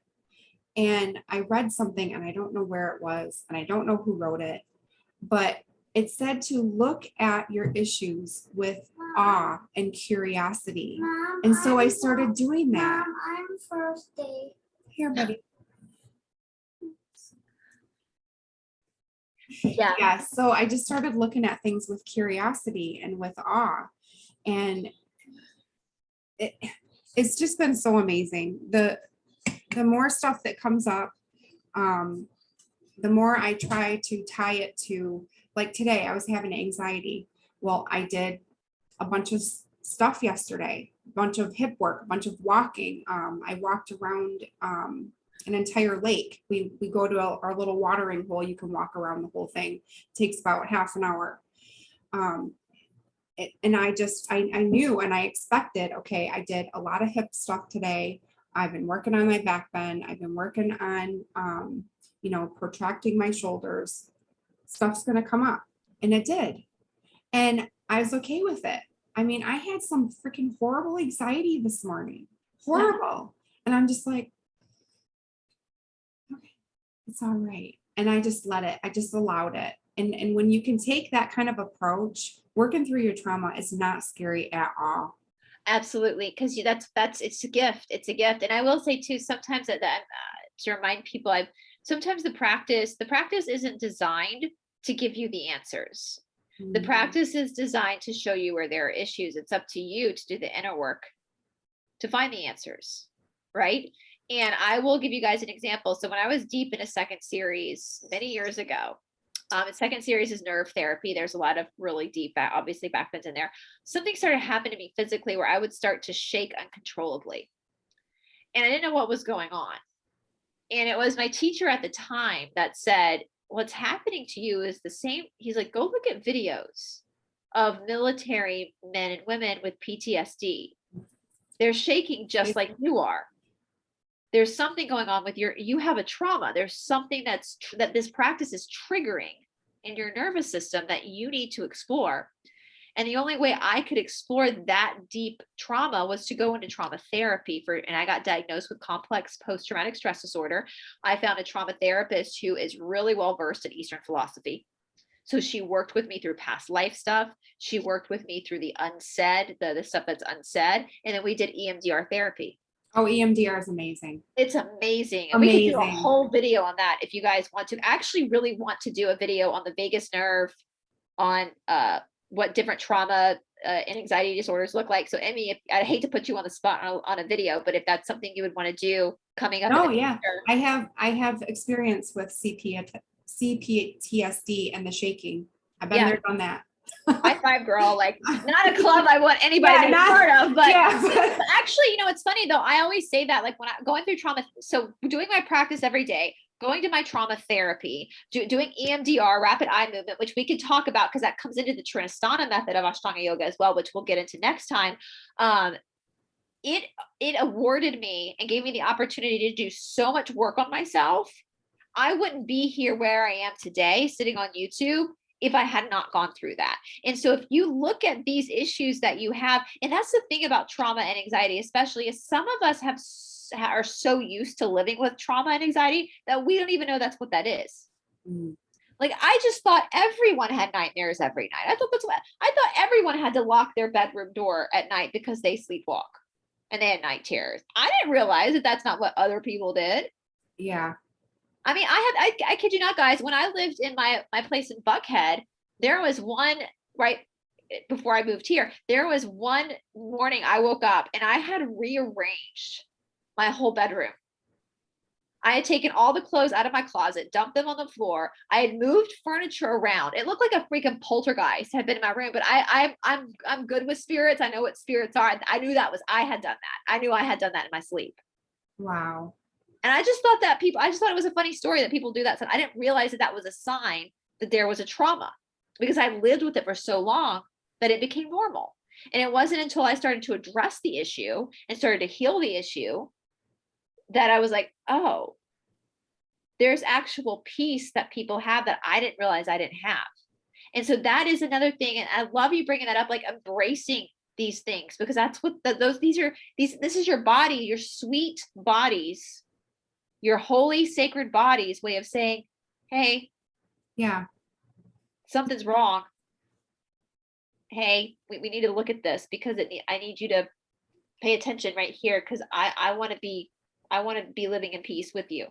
And I read something, and I don't know where it was, and I don't know who wrote it, but it said to look at your issues with awe and curiosity. Mom, and so I started doing that. Mom, I'm thirsty. Here, buddy. Yeah. So I just started looking at things with curiosity and with awe. And it's just been so amazing. The more stuff that comes up, the more I try to tie it to, like today, I was having anxiety. Well, I did a bunch of stuff yesterday, a bunch of hip work, a bunch of walking. I walked around an entire lake. We go to our little watering hole. You can walk around the whole thing. It takes about half an hour. And I knew and I expected, okay, I did a lot of hip stuff today. I've been working on my back bend. I've been working on, protracting my shoulders. Stuff's going to come up. And it did. And I was okay with it. I mean, I had some freaking horrible anxiety this morning. Horrible. And I'm just like, okay, it's all right. And I just let it. I just allowed it. And when you can take that kind of approach, working through your trauma is not scary at all. Absolutely, because that's it's a gift. It's a gift. And I will say too, sometimes that to remind people, sometimes the practice isn't designed to give you the answers. Mm-hmm. The practice is designed to show you where there are issues. It's up to you to do the inner work to find the answers, right? And I will give you guys an example. So when I was deep in a second series many years ago, the second series is nerve therapy. There's a lot of really deep, obviously back bends in there. Something started happening to me physically where I would start to shake uncontrollably. And I didn't know what was going on. And it was my teacher at the time that said, what's happening to you is the same. He's like, go look at videos of military men and women with PTSD. They're shaking just like you are. there's something going on with you have a trauma. There's something that this practice is triggering in your nervous system that you need to explore. And the only way I could explore that deep trauma was to go into trauma therapy and I got diagnosed with complex post-traumatic stress disorder. I found a trauma therapist who is really well versed in Eastern philosophy. So she worked with me through past life stuff. She worked with me through the unsaid, the stuff that's unsaid. And then we did EMDR therapy. Oh, EMDR is amazing. It's amazing. And we could do a whole video on that if you guys want to. I actually really want to do a video on the vagus nerve, on what different trauma and anxiety disorders look like. So Emmy, I hate to put you on the spot on a video, but if that's something you would want to do coming up. Oh yeah, future. I have experience with CPTSD and the shaking. I've been there, done that. High five, girl. Like, not a club I want anybody to be part of, but actually, you know, it's funny though. I always say that, like when I'm going through trauma, so doing my practice every day, going to my trauma therapy, doing EMDR, rapid eye movement, which we can talk about because that comes into the Trinasthana method of Ashtanga yoga as well, which we'll get into next time. It awarded me and gave me the opportunity to do so much work on myself. I wouldn't be here where I am today, sitting on YouTube, if I had not gone through that. And so if you look at these issues that you have, and that's the thing about trauma and anxiety, especially, is some of us are so used to living with trauma and anxiety that we don't even know that's what that is. Like, I just thought everyone had nightmares every night. I thought everyone had to lock their bedroom door at night because they sleepwalk and they had night terrors. I didn't realize that that's not what other people did. Yeah. I mean, I kid you not, guys, when I lived in my place in Buckhead, there was one, right before I moved here, there was one morning I woke up and I had rearranged my whole bedroom. I had taken all the clothes out of my closet, dumped them on the floor. I had moved furniture around. It looked like a freaking poltergeist had been in my room, but I'm good with spirits. I know what spirits are. I knew I had done that. I knew I had done that in my sleep. Wow. And I just thought it was a funny story that people do that. So I didn't realize that was a sign that there was a trauma, because I lived with it for so long that it became normal. And it wasn't until I started to address the issue and started to heal the issue that I was like, oh, there's actual peace that people have that I didn't realize I didn't have. And so that is another thing. And I love you bringing that up, like embracing these things, because that's what this is your body, your sweet bodies, your holy sacred body's way of saying, hey, yeah, something's wrong. Hey, we need to look at this because I need you to pay attention right here, because I want to be living in peace with you.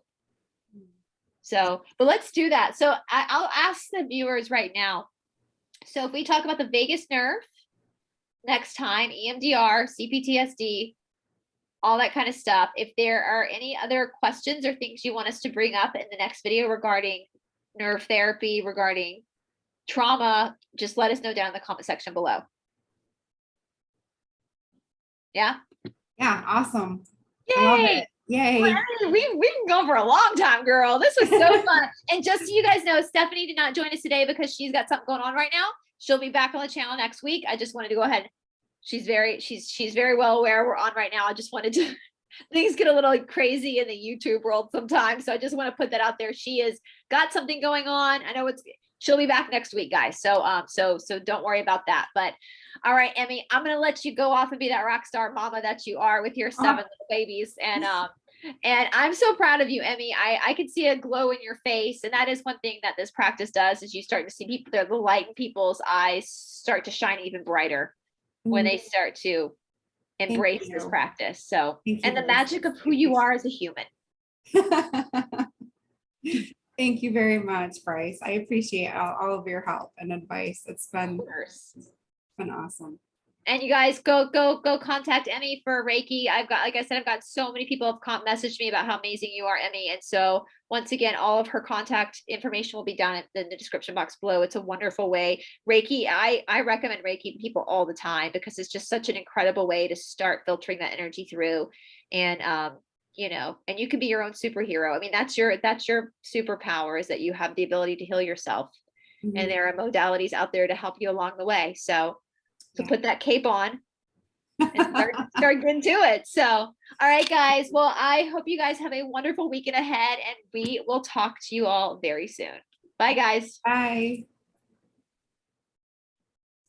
So, but let's do that. So I'll ask the viewers right now. So if we talk about the vagus nerve next time, EMDR, CPTSD, all that kind of stuff. If there are any other questions or things you want us to bring up in the next video regarding nerve therapy, regarding trauma, just let us know down in the comment section below. Yeah. Yeah. Awesome. Yay. I love it. Yay. Well, we can go for a long time, girl. This was so fun. And just so you guys know, Stephanie did not join us today because she's got something going on right now. She'll be back on the channel next week. I just wanted to go ahead. She's very well aware we're on right now. I just wanted to, things get a little crazy in the YouTube world sometimes. So I just want to put that out there. She has got something going on. I know she'll be back next week, guys. So don't worry about that. But all right, Emmy, I'm going to let you go off and be that rock star mama that you are with your 7 little babies. And I'm so proud of you, Emmy. I can see a glow in your face. And that is one thing that this practice does, is you start to see the light in people's eyes start to shine even brighher when they start to embrace this practice. So, and the magic of who you are as a human. Thank you very much, Brice. I appreciate all of your help and advice. It's been awesome. And you guys go contact Emmy for Reiki. I've got so many people have messaged me about how amazing you are, Emmy. And so once again, all of her contact information will be down in the description box below. It's a wonderful way. Reiki, I recommend Reiki to people all the time because it's just such an incredible way to start filtering that energy through. And and you can be your own superhero. I mean, that's your superpower, is that you have the ability to heal yourself. And there are modalities out there to help you along the way. So put that cape on and start getting to it. So, all right, guys. Well, I hope you guys have a wonderful weekend ahead, and we will talk to you all very soon. Bye, guys. Bye.